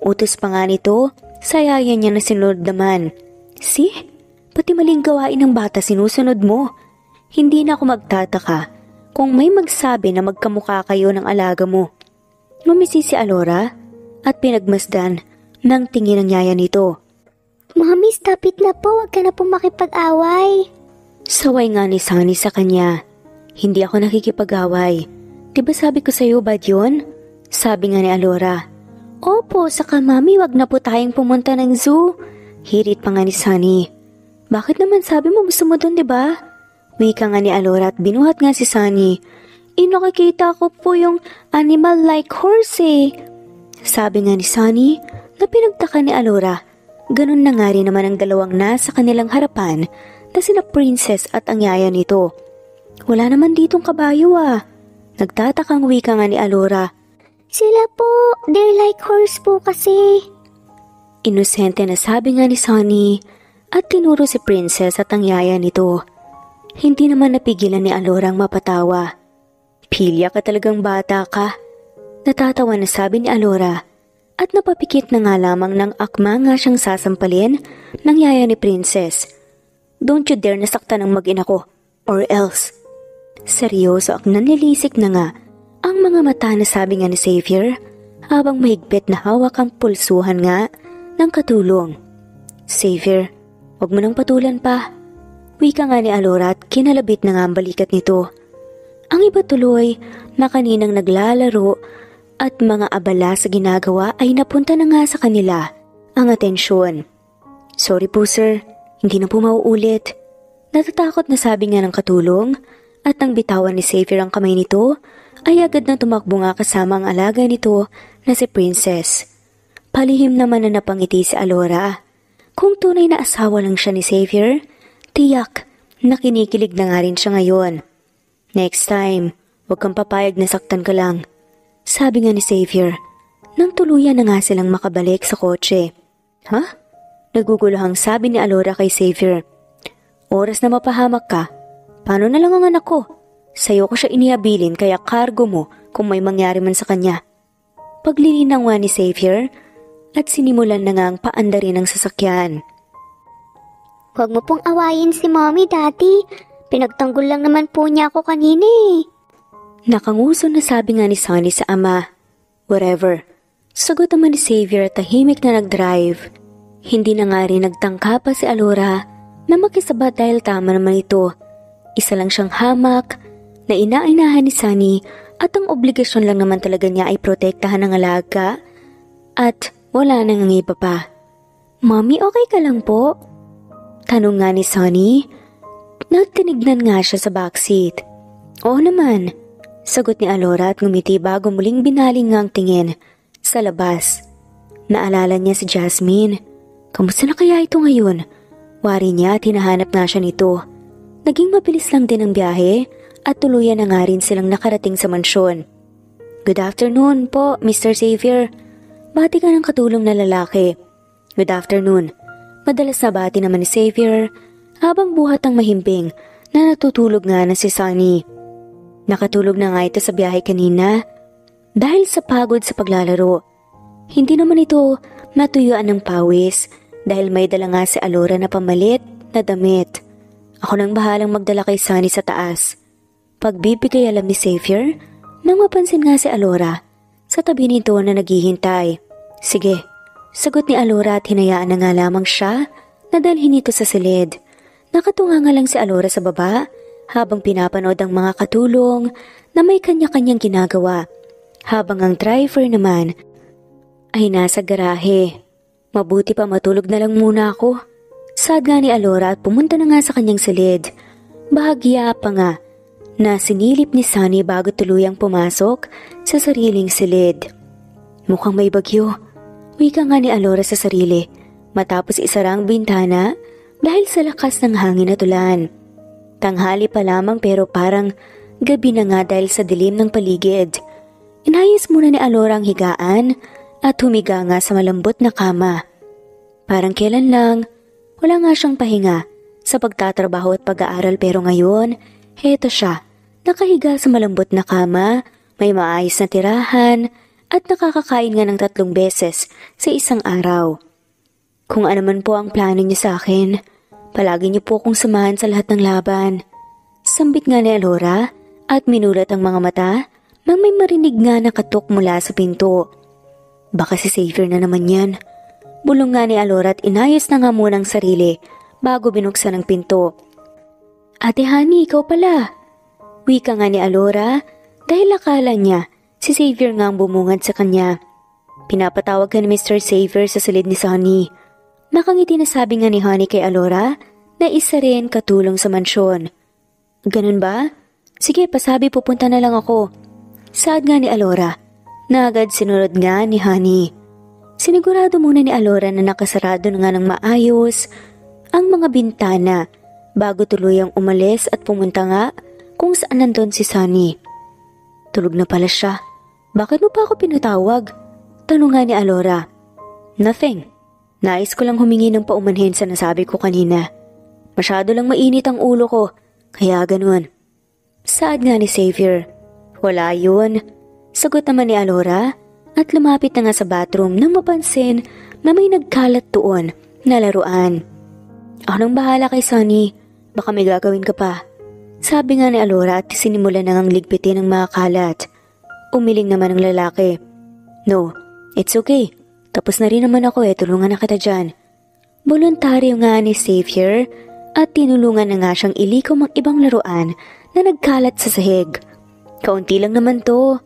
Utos pa nga nito sa yaya niya na sinunod naman. See? Pati maling gawain ng bata sinusunod mo. Hindi na ako magtataka kung may magsabi na magkamukha kayo ng alaga mo. Ngumisi si Alora at pinagmasdan ng tingin ng yaya nito. Mommy, stop it na po. Huwag ka na po makipag-away. Saway nga ni Sunny sa kanya. Hindi ako nakikipag-away. Diba sabi ko sa'yo bad yun? Sabi nga ni Alora. Opo, saka mami wag na po tayong pumunta ng zoo. Hirit pa nga ni Sunny. Bakit naman sabi mo gusto mo dun diba? Wika nga ni Alora at binuhat nga si Sunny. Nakikita ko po yung animal like horse eh. Sabi nga ni Sunny na pinagtaka ni Alora. Ganun na nga rin naman ang dalawang nasa kanilang harapan na sina Princess at ang yaya nito. Wala naman ditong kabayo ah. Nagtatakang wika nga ni Alora. Sila po, they're like horse po kasi. Inosente na sabi nga ni Sunny at tinuro si Princess at ang yaya nito. Hindi naman napigilan ni Alora ang mapatawa. Pilya ka talagang bata ka. Natatawa na sabi ni Alora at napapikit na nga lamang ng akma nga siyang sasampalin ng yaya ni Princess. Don't you dare nasaktan ang mag-ina ko or else. Seryoso at nanilisik na nga ang mga mata na sabi nga ni Xavier habang mahigpit na hawak ang pulsuhan nga ng katulong. Xavier, huwag mo nang patulan pa. Wika nga ni Alora at kinalabit na nga ang balikat nito. Ang iba tuloy na kaninang naglalaro at mga abala sa ginagawa ay napunta na nga sa kanila ang atensyon. Sorry po sir, hindi na po mauulit. Natatakot na sabi nga ng katulong at nang bitawan ni Xavier ang kamay nito ay agad na tumakbo nga kasama ang alaga nito na si Princess. Palihim naman na napangiti si Alora. Kung tunay na asawa lang siya ni Xavier, tiyak na kinikilig na nga rin siya ngayon. Next time, huwag kang papayag na saktan ka lang. Sabi nga ni Xavier, nang tuluyan na nga silang makabalik sa kotse. Ha? Naguguluhang sabi ni Alora kay Xavier. Oras na mapahamak ka. Paano na lang ang anak ko? Sa'yo ko siya iniabilin kaya kargo mo kung may mangyari man sa kanya. Paglilinaw nga ni Xavier at sinimulan na nga ang paandarin ng sasakyan. Huwag mo pong awayin si Mommy, Daddy. Pinagtanggol lang naman po niya ako kanina eh. Nakanguso na sabi nga ni Sunny sa ama. Whatever. Sagot naman ni Xavier at tahimik na nag-drive. Hindi na nga rin nagtangka pa si Alora na makisabat dahil tama naman ito. Isa lang siyang hamak na inainahan ni Sunny at ang obligasyon lang naman talaga niya ay protektahan ng alaga at wala nang iba pa. Mommy, okay ka lang po? Tanong nga ni Sunny. Nagtinignan nga siya sa backseat. Oo naman. Sagot ni Alora at ngumiti bago muling binaling nga ang tingin sa labas. Naalala niya si Jasmine. Kamusta na kaya ito ngayon? Wari niya at hinahanap nga siya nito. Naging mabilis lang din ang biyahe at tuluyan na nga rin silang nakarating sa mansyon. Good afternoon po, Mr. Xavier. Bati ka ng katulong na lalaki. Good afternoon. Madalas na bati naman ni Xavier habang buhat ang mahimbing na natutulog nga na si Sunny. Nakatulog na nga ito sa biyahe kanina dahil sa pagod sa paglalaro. Hindi naman ito natuyuan ng pawis dahil may dala nga si Alora na pamalit na damit. Ako nang bahalang magdala kay Sunny sa taas. Pagbibigay alam ni Xavier nang mapansin nga si Alora sa tabi nito na naghihintay. Sige, sagot ni Alora at hinayaan na nga lamang siya na dalhin ito sa silid. Nakatunga nga lang si Alora sa baba habang pinapanood ang mga katulong na may kanya-kanyang ginagawa. Habang ang driver naman ay nasa garahe. Mabuti pa matulog na lang muna ako. Sad nga ni Alora at pumunta na nga sa kanyang silid. Bahagya pa nga na sinilip ni Sunny bago tuluyang pumasok sa sariling silid. Mukhang may bagyo. Wika nga ni Alora sa sarili matapos isara ang bintana dahil sa lakas ng hangin at ulan. Tanghali pa lamang pero parang gabi na nga dahil sa dilim ng paligid. Inayos muna ni Alora ang higaan at humiga nga sa malambot na kama. Parang kailan lang, wala nga siyang pahinga sa pagtatrabaho at pag-aaral pero ngayon, heto siya, nakahiga sa malambot na kama, may maayos na tirahan at nakakakain nga ng 3 beses sa isang araw. Kung ano man po ang plano niyo sa akin, palagi niyo po akong samahan sa lahat ng laban. Sambit nga ni Alora at minulat ang mga mata nang may marinig nga na katok mula sa pinto. Baka si Xavier na naman yan. Bulong nga ni Alora at inayos na nga muna ang sarili bago binuksan ang pinto. Ate Honey, ikaw pala. Wika nga ni Alora dahil akala niya si Xavier nga ang bumungad sa kanya. Pinapatawag ka ni Mr. Xavier sa silid ni Sunny. Nakangiti na sabi nga ni Honey kay Alora na isa rin katulong sa mansyon. Ganun ba? Sige, pasabi pupunta na lang ako. Saad nga ni Alora na agad sinunod nga ni Honey. Sinigurado muna ni Alora na nakasarado na nga ng maayos ang mga bintana bago tuluyang umalis at pumunta nga kung saan nandun si Sunny. Tulog na pala siya. Bakit mo pa ako pinatawag? Tanong nga ni Alora. Nothing. Nais ko lang humingi ng paumanhin sa nasabi ko kanina. Masyado lang mainit ang ulo ko, kaya ganun. Saad nga ni Xavier. Wala yun. Sagot naman ni Alora at lumapit na nga sa bathroom nang mapansin na may nagkalat doon na laruan. Ako nang bahala kay Sunny, baka may gagawin ka pa. Sabi nga ni Alora at sinimula na ngang ligpitin ang mga kalat. Umiling naman ang lalaki. No, it's okay. Tapos na rin naman ako tulungan na kita dyan. Voluntaryo nga ni Xavier at tinulungan na nga siyang ilikom ang ibang laruan na nagkalat sa sahig. Kaunti lang naman to.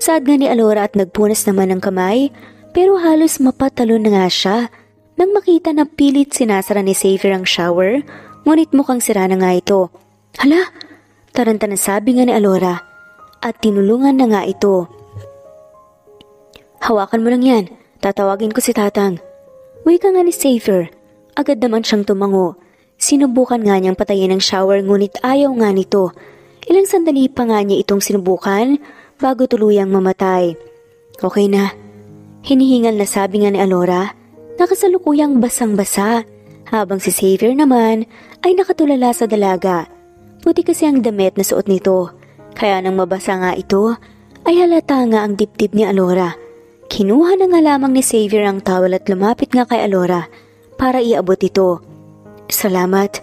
Saad nga ni Alora at nagpunas naman ng kamay pero halos mapatalon na nga siya nang makita na pilit sinasara ni Xavier ang shower ngunit mukhang sira na nga ito. Hala! Taranta na sabi nga ni Alora at tinulungan na nga ito. Hawakan mo lang yan. Tatawagin ko si Tatang. Wika nga ni Xavier. Agad naman siyang tumango. Sinubukan nga niyang patayin ang shower ngunit ayaw nga nito. Ilang sandali pa nga niya itong sinubukan bago tuluyang mamatay. Okay na. Hinihingal na sabi nga ni Alora. Nakasalukuyang basang-basa habang si Xavier naman ay nakatulala sa dalaga. Puti kasi ang damit na suot nito. Kaya nang mabasa nga ito ay halata nga ang dibdib ni Alora. Kinuha na nga lamang ni Xavier ang towel at lumapit nga kay Alora para iabot ito. Salamat.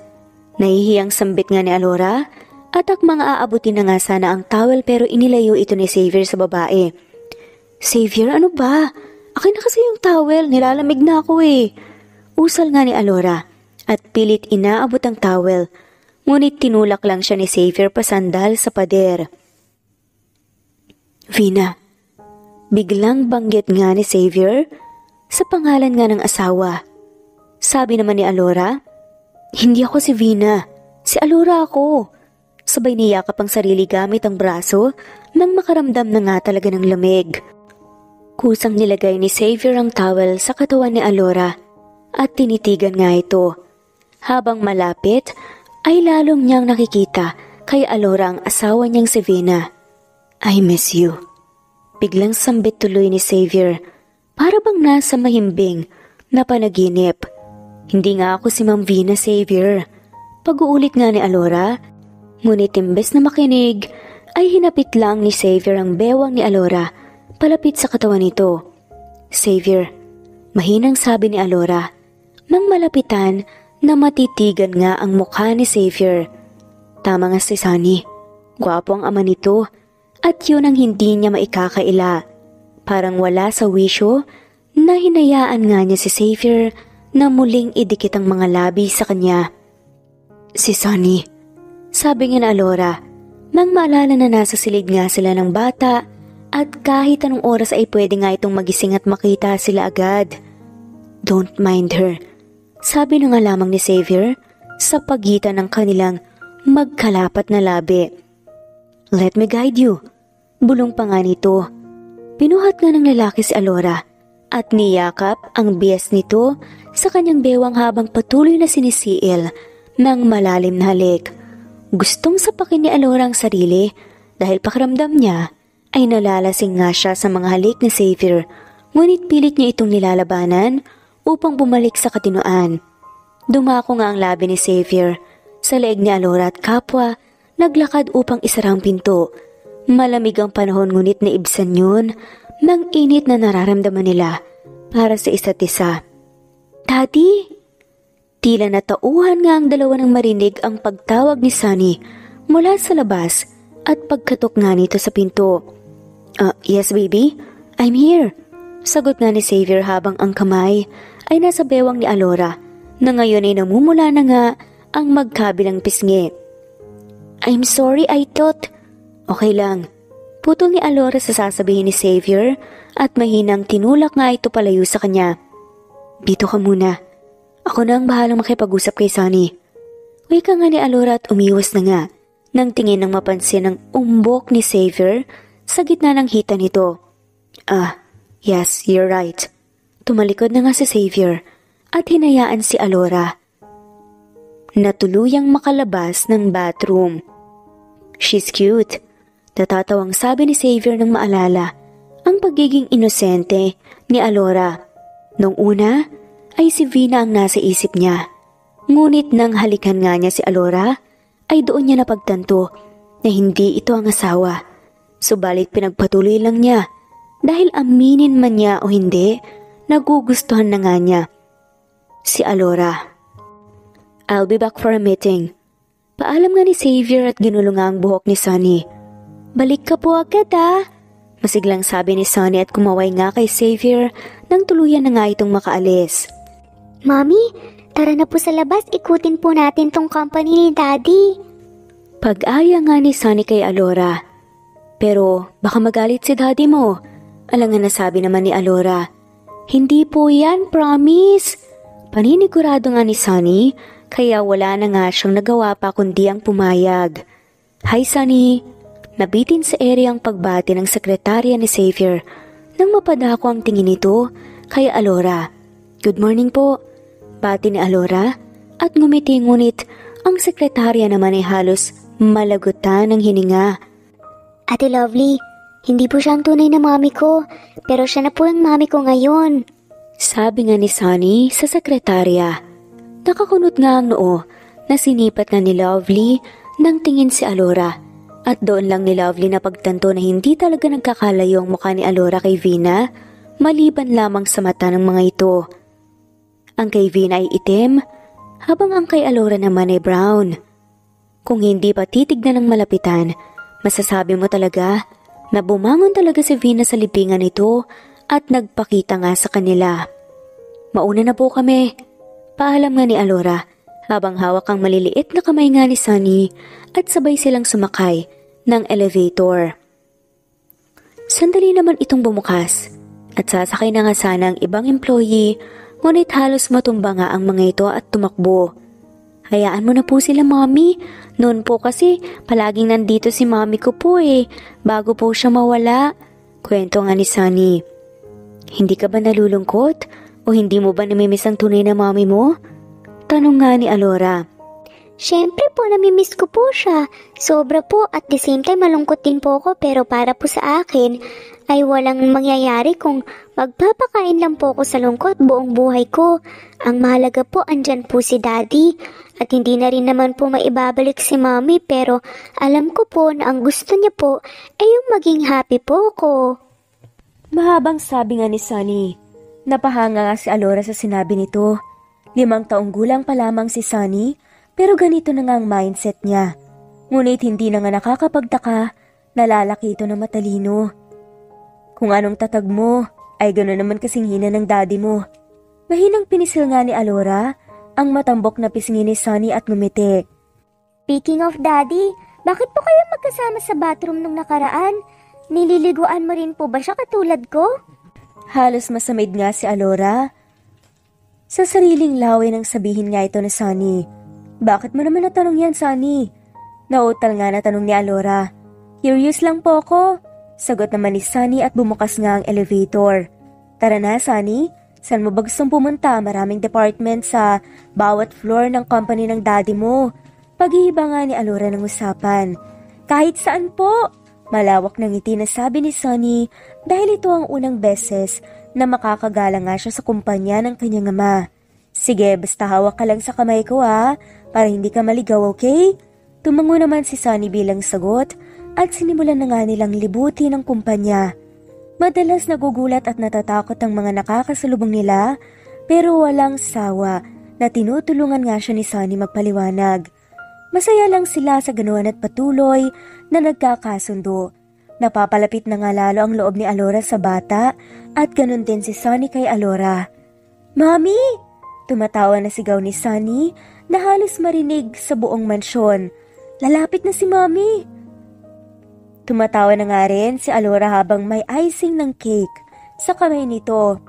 Nahihiyang sambit nga ni Alora at akmang aabutin na nga sana ang towel pero inilayo ito ni Xavier sa babae. Xavier, ano ba? Akin na kasi yung towel, nilalamig na ako Usal nga ni Alora at pilit inaabot ang towel. Ngunit tinulak lang siya ni Xavier pasandal sa pader. Vina. Biglang banggit nga ni Xavier sa pangalan nga ng asawa. Sabi naman ni Alora, hindi ako si Vina, si Alora ako. Sabay niyakap ang sarili gamit ang braso nang makaramdam na nga talaga ng lamig. Kusang nilagay ni Xavier ang towel sa katawan ni Alora at tinitigan nga ito. Habang malapit ay lalong niyang nakikita kay Alora ang asawa niyang si Vina. I miss you. Biglang sambit tuloy ni Xavier, para bang nasa mahimbing na panaginip. Hindi nga ako si Ma'am Vina, Xavier. Pag-uulit nga ni Alora, ngunit imbes na makinig, ay hinapit lang ni Xavier ang bewang ni Alora, palapit sa katawan nito. Xavier, mahinang sabi ni Alora, nang malapitan na matitigan nga ang mukha ni Xavier. Tama nga si Sunny, gwapo ang ama nito. At yun ang hindi niya maikakaila. Parang wala sa wisyo na hinayaan nga niya si Xavier na muling idikit ang mga labi sa kanya. Si Sunny, sabi niya na Alora, nang maalala na nasa silid nga sila ng bata at kahit anong oras ay pwede nga itong magising at makita sila agad. Don't mind her, sabi na nga lamang ni Xavier sa pagitan ng kanilang magkalapat na labi. Let me guide you, bulong pa nga nito. Pinuhat nga ng lalaki si Alora at niyakap ang bias nito sa kanyang bewang habang patuloy na sinisiil ng malalim na halik. Gustong sapakin ni Alora ang sarili dahil pakiramdam niya ay nalalasing nga siya sa mga halik ni Xavier, ngunit pilit niya itong nilalabanan upang bumalik sa katinoan. Dumako nga ang labi ni Xavier sa leeg ni Alora at kapwa naglakad upang isarang pinto. Malamig ang panahon ngunit naibsan yun ng init na nararamdaman nila para sa isa't isa. Daddy! Tila natauhan nga ang dalawa nang marinig ang pagtawag ni Sunny mula sa labas at pagkatok nga nito sa pinto. Yes baby, I'm here. Sagot nga ni Xavier habang ang kamay ay nasa bewang ni Alora na ngayon ay namumula na nga ang magkabilang pisngi. I'm sorry, I thought. Okay lang. Putol ni Alora sa sasabihin ni Xavier at mahinang tinulak nga ito palayo sa kanya. Dito ka muna. Ako na ang bahalang makipag-usap kay Sunny. Wika nga ni Alora at umiwas na nga nang tingin ng mapansin ang umbok ni Xavier sa gitna ng hita nito. Yes, you're right. Tumalikod na nga si Xavier at hinayaan si Alora na tuluyang makalabas ng bathroom. She's cute. Natatawang sabi ni Xavier nang maalala ang pagiging inosente ni Alora. Nung una ay si Vina ang nasa isip niya. Ngunit nang halikan nga niya si Alora, ay doon niya napagtanto na hindi ito ang asawa. Subalit pinagpatuloy lang niya dahil aminin man niya o hindi, nagugustuhan na nga niya si Alora. I'll be back for a meeting. Paalam nga ni Xavier at ginulong ang buhok ni Sunny. Balik ka po agad masiglang sabi ni Sunny at kumaway nga kay Xavier nang tuluyan na nga itong makaalis. Mami, tara na po sa labas, ikutin po natin tong company ni Daddy. Pag-aya nga ni Sunny kay Alora. Pero baka magalit si Daddy mo. Alangan na sabi naman ni Alora. Hindi po yan, promise. Paninigurado nga ni Sunny, kaya wala na nga siyang nagawa pa kundi ang pumayag. Hi Sunny! Nabitin sa ere ang pagbati ng sekretarya ni Xavier nang mapadako ang tingin nito kay Alora. Good morning po, bati ni Alora at ngumiti ngunit ang sekretarya naman ay halos malagutan ng hininga. Ate Lovely, hindi po siya ang tunay na mami ko, pero siya na po ang mami ko ngayon. Sabi nga ni Sunny sa sekretarya. Nakakunot nga ang noo na sinipat na ni Lovely nang tingin si Alora. At doon lang ni Lovely na pagtanto na hindi talaga nagkakalayo ang mukha ni Alora kay Vina, maliban lamang sa mata ng mga ito. Ang kay Vina ay itim, habang ang kay Alora naman ay brown. Kung hindi pa titignan ng malapitan, masasabi mo talaga na bumangon talaga si Vina sa libingan nito at nagpakita nga sa kanila. Mauna na po kami, paalam nga ni Alora, habang hawak ang maliliit na kamay nga ni Sunny at sabay silang sumakay ng elevator. Sandali naman itong bumukas at sasakay na nga sana ang ibang employee, ngunit halos matumba nga ang mga ito at tumakbo. Hayaan mo na po sila, Mommy. Noon po kasi palaging nandito si Mommy ko po bago po siya mawala. Kwento nga ni Sunny. Hindi ka ba nalulungkot o hindi mo ba namimiss ang tunay na Mommy mo? Tanong nga ni Alora. Siyempre po, namimiss ko po siya. Sobra po, at the same time malungkot din po ako, pero para po sa akin ay walang mangyayari kung magpapakain lang po ako sa lungkot buong buhay ko. Ang mahalaga po, andyan po si Daddy. At hindi na rin naman po maibabalik si Mommy, pero alam ko po na ang gusto niya po ay yung maging happy po ako. Mahabang sabi nga ni Sunny. Napahanga nga si Alora sa sinabi nito. 5 taong gulang pa lamang si Sunny, pero ganito na nga ang mindset niya. Ngunit hindi na nga nakakapagtaka, nalalaki ito na matalino. Kung anong tatag mo, ay gano'n naman kasing hina ng daddy mo. Mahinang pinisil nga ni Alora ang matambok na pisngi ni Sunny at ngumiti. Speaking of Daddy, bakit po kayo magkasama sa bathroom nung nakaraan? Nililiguan mo rin po ba siya katulad ko? Halos masamid nga si Alora. Sa sariling laway nang sabihin nga ito ni Sunny. Bakit mo naman natanong yan, Sunny? Nautal nga na tanong ni Alora. Curious lang po ako. Sagot naman ni Sunny at bumukas nga ang elevator. Tara na, Sunny. Saan mo ba gustong pumunta? Maraming department sa bawat floor ng company ng daddy mo. Paghihiba nga ni Alora ng usapan. Kahit saan po. Malawak ng ngiti na sabi ni Sunny dahil ito ang unang beses na makakagala nga siya sa kumpanya ng kanyang ama. Sige, basta hawak ka lang sa kamay ko para hindi ka maligaw, okay? Tumango naman si Sunny bilang sagot at sinimulan na nga nilang libuti ng kumpanya. Madalas nagugulat at natatakot ang mga nakakasalubong nila pero walang sawa na tinutulungan nga siya ni Sunny magpaliwanag. Masaya lang sila sa ganoon at patuloy na nagkakasundo. Napapalapit na nga lalo ang loob ni Alora sa bata at ganun din si Sunny kay Alora. Mami! Tumatawa na sigaw ni Sunny na halos marinig sa buong mansyon. Lalapit na si Mami! Tumatawa na nga rin si Alora habang may icing ng cake sa kamay nito.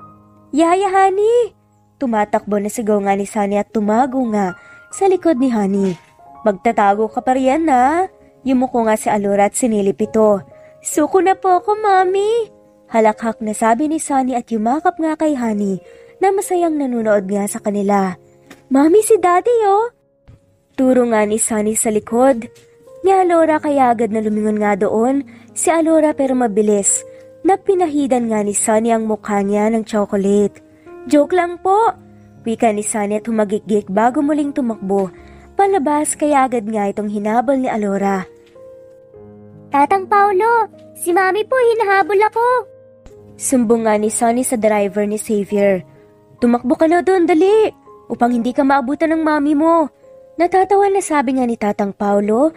Yaya, Honey! Tumatakbo na sigaw nga ni Sunny at tumago nga sa likod ni Honey. Magtatago ka pa riyan Yumuko nga si Alora at sinilip ito. Suko na po ako, Mami! Halakhak na sabi ni Sunny at yumakap nga kay Honey na masayang nanunood nga sa kanila. Mami, si Daddy Turo nga ni Sunny sa likod. Ni Alora kaya agad na lumingon nga doon si Alora pero mabilis na pinahidan nga ni Sunny ang mukha niya ng chocolate. Joke lang po! Wika ni Sunny at humagikgik bago muling tumakbo. Palabas kaya agad nga itong hinabol ni Alora. Tatang Paulo, si Mami po hinahabol ako. Sumbong nga ni Sunny sa driver ni Xavier. Tumakbo ka na doon, dali! Upang hindi ka maabutan ng mami mo. Natatawa na sabi nga ni Tatang Paulo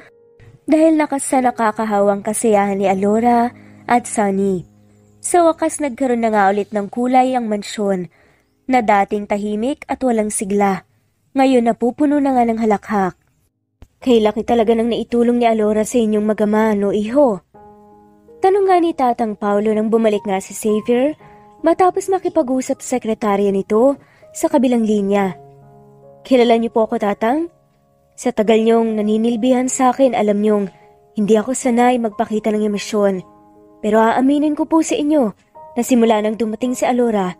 dahil lakas sa nakakahawang kasiyahan ni Alora at Sunny. Sa wakas nagkaroon na nga ulit ng kulay ang mansyon na dating tahimik at walang sigla. Ngayon napupuno na nga ng halakhak. Kay laki talaga nang naitulong ni Alora sa inyong magama, no iho? Tanong nga ni Tatang Paulo nang bumalik nga si Xavier matapos makipag-usap sa sekretarya nito sa kabilang linya. Kilala niyo po ako, Tatang? Sa tagal niyong naninilbihan sa akin, alam niyong hindi ako sanay magpakita ng emosyon. Pero aaminin ko po sa inyo na simula nang dumating si Alora,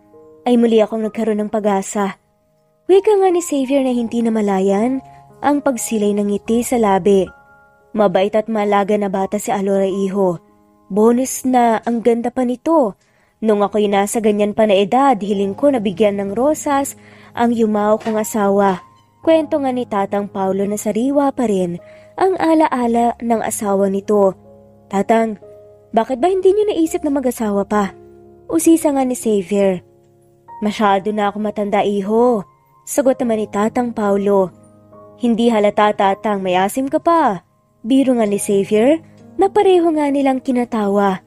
ay muli akong nagkaroon ng pag-asa. Wika nga ni Xavier na hindi na malayan ang pagsilay ng ngiti sa labi. Mabait at malaga na bata si Alora, iho. Bonus na ang ganda pa nito. Nung ako'y nasa ganyan pa na edad, hiling ko na bigyan ng rosas ang yumao kong asawa. Kwento nga ni Tatang Paulo na sariwa pa rin ang alaala ng asawa nito. Tatang, bakit ba hindi niyo naisip na mag-asawa pa? Usisa nga ni Xavier. Masyado na ako matanda, iho. Sagot naman ni Tatang Paulo. Hindi halata, Tatang, may asim ka pa. Biro nga ni Xavier na pareho nga nilang kinatawa.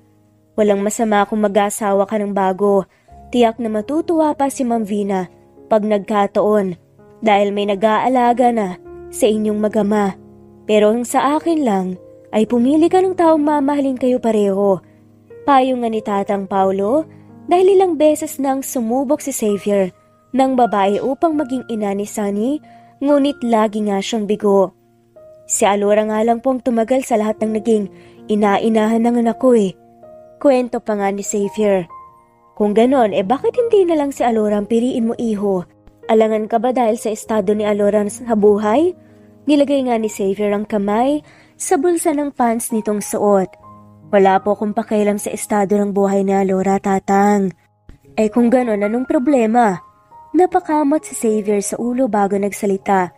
Walang masama kung mag-asawa ka ng bago. Tiyak na matutuwa pa si Ma'am Vina pag nagkataon. Dahil may nag-aalaga na sa inyong magama. Pero ang sa akin lang ay pumili ka ng taong mamahalin kayo pareho. Payo nga ni Tatang Paulo dahil ilang beses nang sumubok si Xavier ng babae upang maging ina ni Sunny, ngunit lagi nga siyang bigo. Si Alora nga lang pong tumagal sa lahat ng naging ina-inahan ng anak ko Kwento pa nga ni Xavier. Kung ganon, bakit hindi na lang si Alora ang piliin mo, iho? Alangan ka ba dahil sa estado ni Alora sa buhay? Nilagay nga ni Xavier ang kamay sa bulsa ng pants nitong suot. Wala po akong pakialam sa estado ng buhay ni Alora, Tatang. Kung ganon, anong problema? Napakamot si Xavier sa ulo bago nagsalita.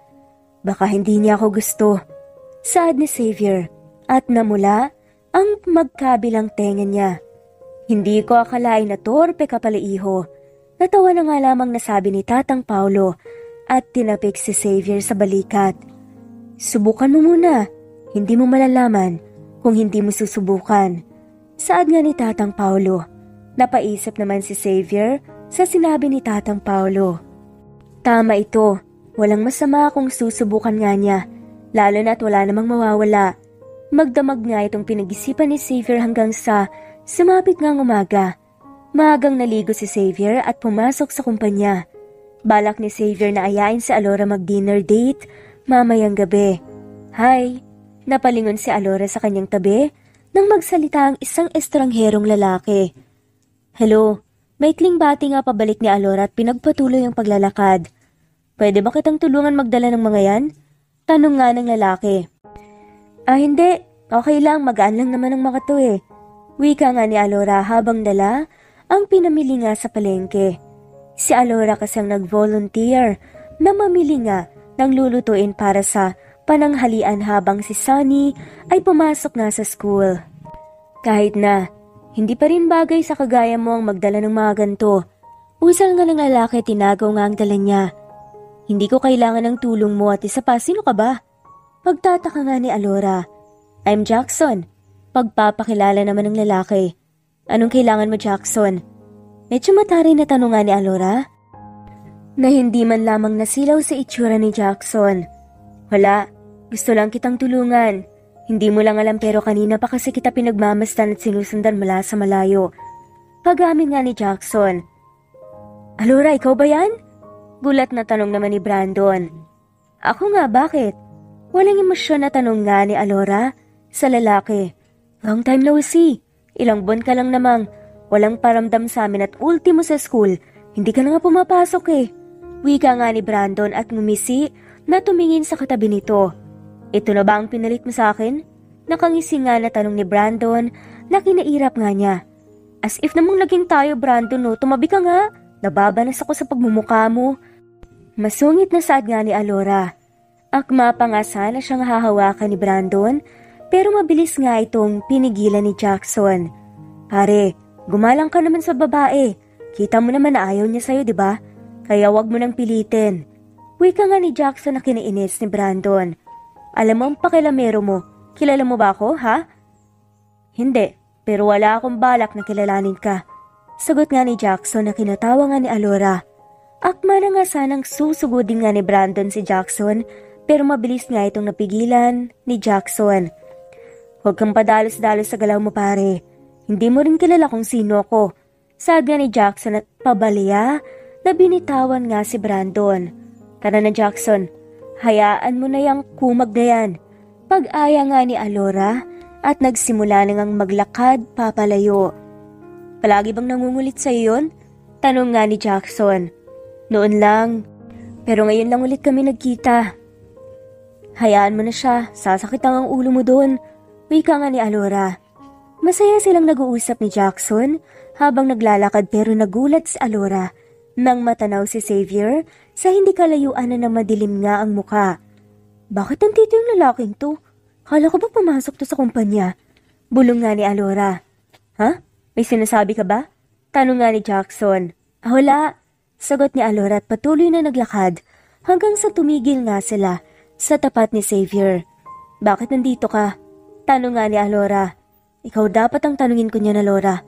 Baka hindi niya ako gusto. Saad ni Xavier at namula ang magkabilang tenga niya. Hindi ko akalain na torpe ka pala, iho. Natawa na nga lamang nasabi ni Tatang Paulo at tinapik si Xavier sa balikat. Subukan mo muna, hindi mo malalaman kung hindi mo susubukan. Saad nga ni Tatang Paulo. Napaisip naman si Xavier sa sinabi ni Tatang Paulo. Tama ito. Walang masama kung susubukan nga niya. Lalo na't wala namang mawawala. Magdamag nga itong pinag-isipan ni Xavier hanggang sa sumapit ngang umaga. Maagang naligo si Xavier at pumasok sa kumpanya. Balak ni Xavier na ayain si Alora mag-dinner date mamayang gabi. Hi! Napalingon si Alora sa kanyang tabi nang magsalita ang isang estrangherong lalaki. Hello, maikling bati nga pabalik ni Alora at pinagpatuloy ang paglalakad. Pwede ba kitang tulungan magdala ng mga yan? Tanong nga ng lalaki. Hindi. Okay lang, magaan lang naman ang mga to eh. Wika nga ni Alora habang dala ang pinamili nga sa palengke. Si Alora kasi ang nag-volunteer na mamili nga ng lulutuin para sa pananghalian habang si Sunny ay pumasok na sa school. Kahit na, hindi pa rin bagay sa kagaya mo ang magdala ng mga ganito. Usal nga ng lalaki, tinagaw nga ang dala niya. Hindi ko kailangan ng tulong mo at isa pa, sino ka ba? Pagtataka nga ni Alora. I'm Jackson. Pagpapakilala naman ng lalaki. Anong kailangan mo, Jackson? Medyo matari na tanong nga ni Alora. Na hindi man lamang nasilaw sa itsura ni Jackson. Wala, gusto lang kitang tulungan. Hindi mo lang alam pero kanina pa kasi kita pinagmamastan at sinusundan mula sa malayo. Pag-amin nga ni Jackson. Alora, ikaw ba yan? Gulat na tanong naman ni Brandon. Ako nga, bakit? Walang emosyon na tanong nga ni Alora sa lalaki. Long time no see. Ilang buwan ka lang namang walang paramdam sa amin at ultimo sa school. Hindi ka na nga pumapasok eh. Wika nga ni Brandon at ngumisi na tumingin sa katabi nito. Ito na ba ang pinalit mo sa akin? Nakangisi nga na tanong ni Brandon na kinairap nga niya. As if namang laging tayo, Brandon, no? Tumabi ka nga. Nababanas ako sa pagmumukha mo. Masungit na saad nga ni Alora. Akma pa nga sana siyang hahawakan ni Brandon, pero mabilis nga itong pinigilan ni Jackson. Pare, gumalang ka naman sa babae. Kita mo naman na ayaw niya sa'yo, di ba? Kaya wag mo nang pilitin. Wika nga ni Jackson na kiniinis ni Brandon. Alam mo ang pakilamero mo. Kilala mo ba ako, ha? Hindi, pero wala akong balak na kilalanin ka. Sagot nga ni Jackson na kinatawa nga ni Alora. Akma na nga sanang susugudin nga ni Brandon si Jackson, pero mabilis nga itong napigilan ni Jackson. Huwag kang padalos-dalos sa galaw mo, pare. Hindi mo rin kilala kung sino ako. Sabi nga ni Jackson at pabaliya na binitawan nga si Brandon. Tara na, Jackson. Hayaan mo na yung kumag na yan. Pag-aya nga ni Alora at nagsimula na ngang maglakad papalayo. Palagi bang nangungulit sa'yo yun? Tanong nga ni Jackson. Noon lang. Pero ngayon lang ulit kami nagkita. Hayaan mo na siya. Sasakit ang ulo mo doon. Wika nga ni Alora. Masaya silang nag-uusap ni Jackson habang naglalakad pero nagulat si Alora nang matanaw si Xavier sa hindi kalayuan na madilim nga ang muka. Bakit nandito yung lalaking to? Kala ko ba pumasok to sa kumpanya? Bulong nga ni Alora. Ha? May sinasabi ka ba? Tanong nga ni Jackson. Wala. Sagot ni Alora at patuloy na naglakad hanggang sa tumigil nga sila sa tapat ni Xavier. Bakit nandito ka? Tanong nga ni Alora. Ikaw dapat ang tanungin ko niyan, Alora.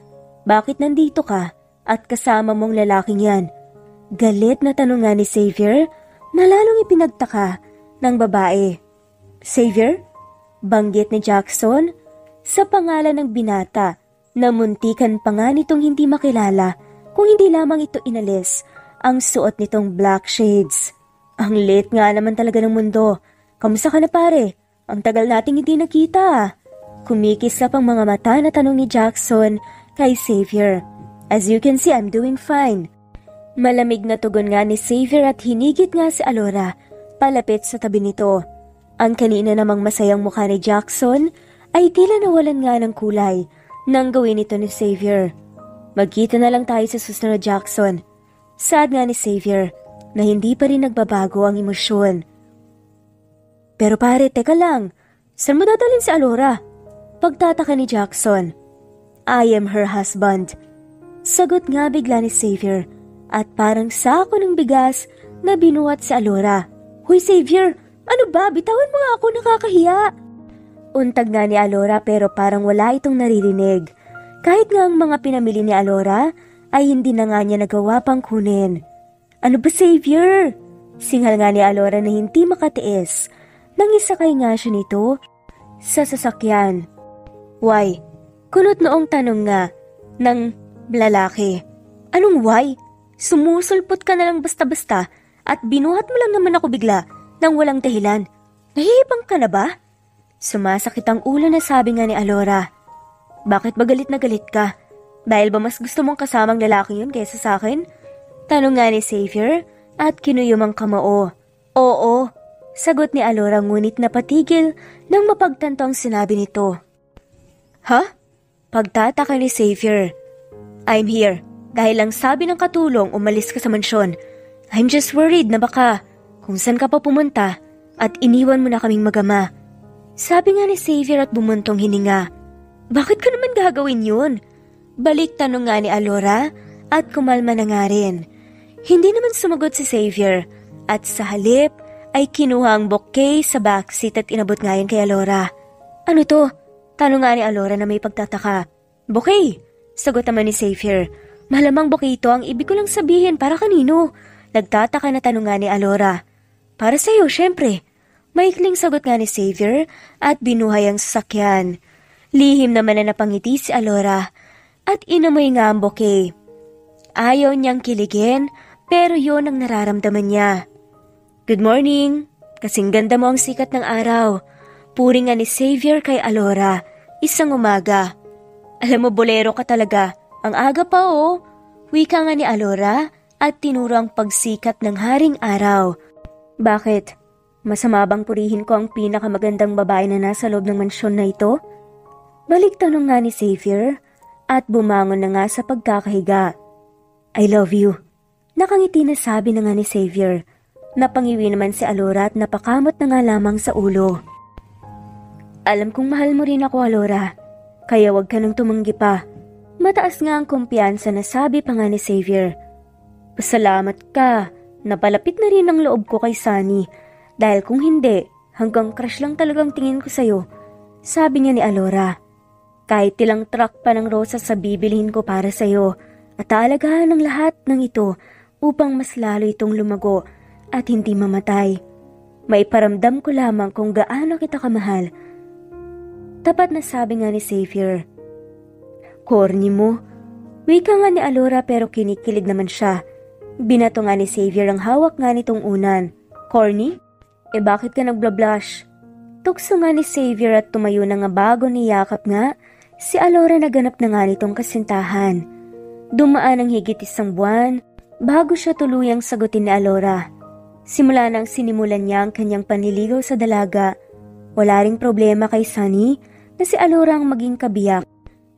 Bakit nandito ka at kasama mong lalaking yan? Galit na tanong nga ni Xavier na lalong ipinagtaka ng babae. Xavier? Banggit ni Jackson sa pangalan ng binata na muntikan pa nga nitong hindi makilala kung hindi lamang ito inalis ang suot nitong black shades. Ang late nga naman talaga ng mundo. Kamusta ka na, pare? Ang tagal nating hindi nakita. Kumikislap ang mga mata na tanong ni Jackson kay Xavier. As you can see, I'm doing fine. Malamig na tugon nga ni Xavier at hinigit nga si Alora palapit sa tabi nito. Ang kanina namang masayang mukha ni Jackson ay tila nawalan nga ng kulay nang gawin ito ni Xavier. Magkita na lang tayo sa susunod, Jackson. Sad nga ni Xavier na hindi pa rin nagbabago ang emosyon. Pero pare, teka lang. Saan mo dadalhin si Alora? Pagtataka ni Jackson. I am her husband. Sagot nga bigla ni Xavier at parang sako ng bigas na binuhat si Alora. Hoy Xavier, ano ba? Bitawan mo nga ako, nakakahiya. Untag nga ni Alora pero parang wala itong naririnig. Kahit nga ang mga pinamili ni Alora ay hindi na nga niya nagawa pang kunin. Ano ba, Xavier? Singhal nga ni Alora na hindi makatiis nang isakay nga siya nito sa sasakyan. Why? Kunot noong tanong nga ng lalaki. Anong why? Sumusulpot ka na lang basta-basta at binuhat mo lang naman ako bigla nang walang dahilan. Nahihibang ka na ba? Sumasakit ang ulo na sabi nga ni Alora. Bakit ba galit na galit ka? Dahil ba mas gusto mong kasamang lalaki yun kaysa sa akin? Tanong nga ni Xavier at kinuyom ang kamao. Oo, sagot ni Alora ngunit napatigil nang mapagtanto ang sinabi nito. Ha? Pagtataka ni Xavier. I'm here dahil lang sabi ng katulong umalis ka sa mansyon. I'm just worried na baka kung saan ka pa pumunta at iniwan mo na kaming magama. Sabi nga ni Xavier at bumuntong hininga. Bakit ka naman gagawin yun? Balik tanong nga ni Alora at kumalma na nga rin. Hindi naman sumagot si Xavier at sa halip ay kinuha ang bouquet sa backseat at inabot nga yun kay Alora. Ano to? Tanong nga ni Alora na may pagtataka. Bouquet, sagot naman ni Xavier. Malamang bouquet ito, ang ibig ko lang sabihin para kanino? Nagtataka na tanong nga ni Alora. Para sa'yo, syempre. Maikling sagot nga ni Xavier at binuhay ang sasakyan. Lihim naman na napangiti si Alora at inamoy nga ang bouquet. Ayaw niyang kiligin pero yon ang nararamdaman niya. Good morning, kasing ganda mo ang sikat ng araw. Puri nga ni Xavier kay Alora, isang umaga. Alam mo bolero ka talaga, ang aga pa oh. Wika nga ni Alora at tinuro ang pagsikat ng haring araw. Bakit? Masama bang purihin ko ang pinakamagandang babae na nasa loob ng mansyon na ito? Balik tanong nga ni Xavier at bumangon na nga sa pagkakahiga. I love you. Nakangiti na sabi na nga ni Xavier. Napangiwi naman si Alora at napakamot na nga lamang sa ulo. Alam kong mahal mo rin ako, Alora. Kaya wag ka nang tumanggi pa. Mataas nga ang kumpiyansa na sabi pa nga ni Xavier. Pasalamat ka. Napalapit na rin ang loob ko kay Sunny. Dahil kung hindi, hanggang crush lang talagang tingin ko sa'yo. Sabi nga ni Alora. Kahit ilang truck pa ng rosas sa bibilihin ko para sa'yo. At aalagaan ng lahat ng ito upang mas lalo itong lumago at hindi mamatay. May paramdam ko lamang kung gaano kita kamahal. Tapat na sabi nga ni Xavier. Corny mo. Wika nga ni Alora pero kinikilig naman siya. Binato nga ni Xavier ang hawak nga nitong unan. Corny? Bakit ka nagbla-blush? Tukso nga ni Xavier at tumayo na nga bago niyakap nga. Si Alora naganap na nga nitong kasintahan. Dumaan ang higit isang buwan bago siya tuluyang sagutin ni Alora. Simula nang sinimulan niya ang kanyang panliligaw sa dalaga. Wala ring problema kay Sunny na si Alora ang maging kabiyak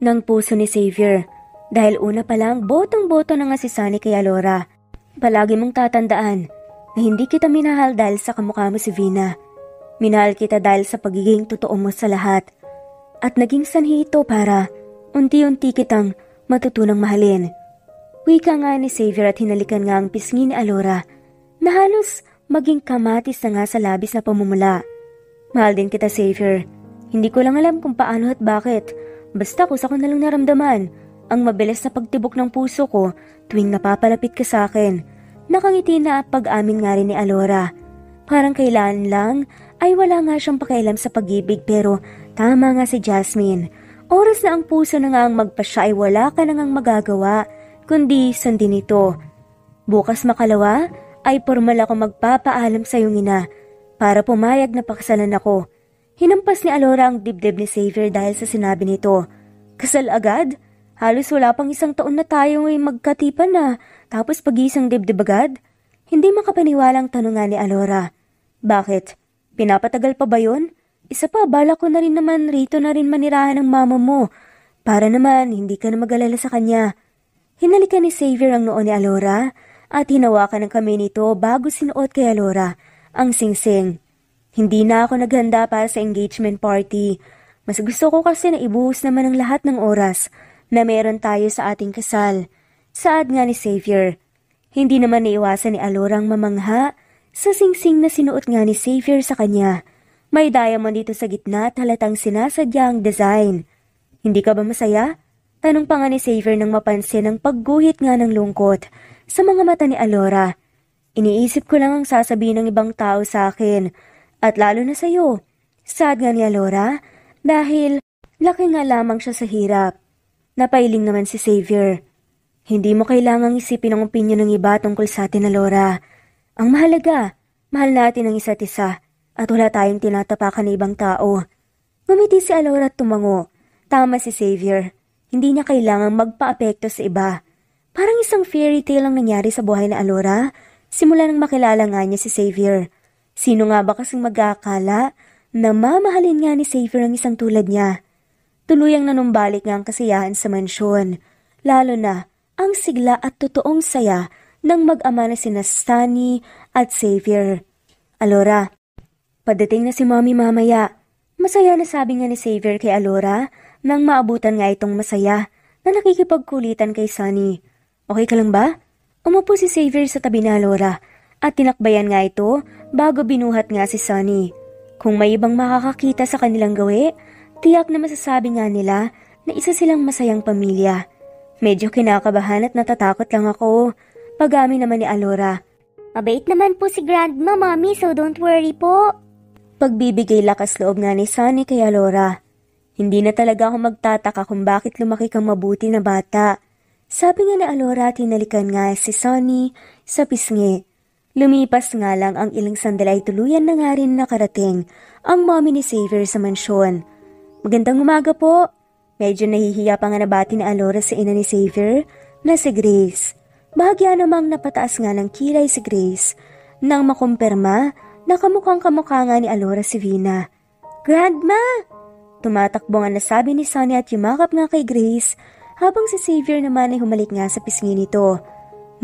ng puso ni Xavier. Dahil una pa lang botong-boto na nga si Sunny kay Alora. Palagi mong tatandaan na hindi kita minahal dahil sa kamukha mo si Vina. Minahal kita dahil sa pagiging totoo mo sa lahat. At naging sanhi ito para unti-unti kitang matutunang mahalin. Wika nga ni Xavier at hinalikan nga ang pisngi ni Alora na halos maging kamatis na nga sa labis na pamumula. Mahal din kita, Xavier. Hindi ko lang alam kung paano at bakit. Basta ko sa ko na lang naramdaman ang mabilis na pagtibok ng puso ko tuwing napapalapit ka sa akin. Nakangiti na pag-amin nga rin ni Alora. Parang kailan lang ay wala nga siyang pakialam sa pag-ibig pero tama nga si Jasmine. Oras na ang puso na nga ang magpasya ay wala ka na ngang magagawa, kundi sundin ito. Bukas makalawa ay formal ako magpapaalam sa iyong ina para pumayag na pakasalan ako. Hinampas ni Alora ang dibdib ni Xavier dahil sa sinabi nito. Kasal agad? Halos wala pang isang taon na tayo ay magkatipan na tapos pag-isang dibdib agad? Hindi makapaniwalang tanong nga ni Alora. Bakit? Pinapatagal pa ba yun? Isa pa, bala ko na rin naman rito na rin manirahan ng mama mo. Para naman, hindi ka na mag-alala sa kanya. Hinalikan ni Xavier ang noo ni Alora at hinawakan ng kamay nito bago sinuot kay Alora ang singsing. Hindi na ako naghanda para sa engagement party. Mas gusto ko kasi na ibuhos naman ang lahat ng oras na meron tayo sa ating kasal. Saad nga ni Xavier. Hindi naman naiwasan ni Alora ang mamangha sa singsing na sinuot nga ni Xavier sa kanya. May diamond dito sa gitna at halatang sinasadya ang design. Hindi ka ba masaya? Tanong pa nga ni Xavier nang mapansin ang pagguhit nga ng lungkot sa mga mata ni Alora. Iniisip ko lang ang sasabihin ng ibang tao sa akin at lalo na sa'yo. Sad nga ni Alora dahil laki nga lamang siya sa hirap. Napailing naman si Xavier. Hindi mo kailangang isipin ang opinyon ng iba tungkol sa atin, Alora. Ang mahalaga, mahal natin ang isa't isa at wala tayong tinatapakan ng ibang tao. Ngumiti si Alora at tumango. Tama si Xavier. Hindi niya kailangang magpa-apekto sa iba. Parang isang fairy tale ang nangyari sa buhay ni Alora simula nang makilala nga niya si Xavier. Sino nga ba kasing mag-aakala na mamahalin nga ni Xavier ang isang tulad niya? Tuluyang nanumbalik nga ang kasiyahan sa mansyon, lalo na ang sigla at totoong saya ng mag-ama na sina Sunny at Xavier. Alora, padating na si Mommy mamaya. Masaya na sabi nga ni Xavier kay Alora nang maabutan nga itong masaya na nakikipagkulitan kay Sunny. Okay ka lang ba? Umupo si Xavier sa tabi ni Alora at tinakbayan nga ito bago binuhat nga si Sunny. Kung may ibang makakakita sa kanilang gawi, tiyak na masasabi nga nila na isa silang masayang pamilya. Medyo kinakabahan at natatakot lang ako. Pag-amin naman ni Alora. Mabait naman po si Grandma, Mommy, so don't worry po. Pagbibigay lakas loob nga ni Sunny kay Alora. Hindi na talaga ako magtataka kung bakit lumaki kang mabuti na bata. Sabi nga ni Alora at hinalikan nga si Sunny sa pisngi. Lumipas nga lang ang ilang sandali ay tuluyan na nga rin nakarating ang mommy ni Xavier sa mansyon. Magandang umaga po. Medyo nahihiya pa nga nabati ni Alora sa ina ni Xavier na si Grace. Bahagya namang napataas nga ng kilay si Grace nang makumpirma na kamukhang kamukha nga ni Alora si Vina. Grandma! Tumatakbo nga nasabi ni Sunny at yumakap nga kay Grace habang si Xavier naman ay humalik nga sa pisngi nito.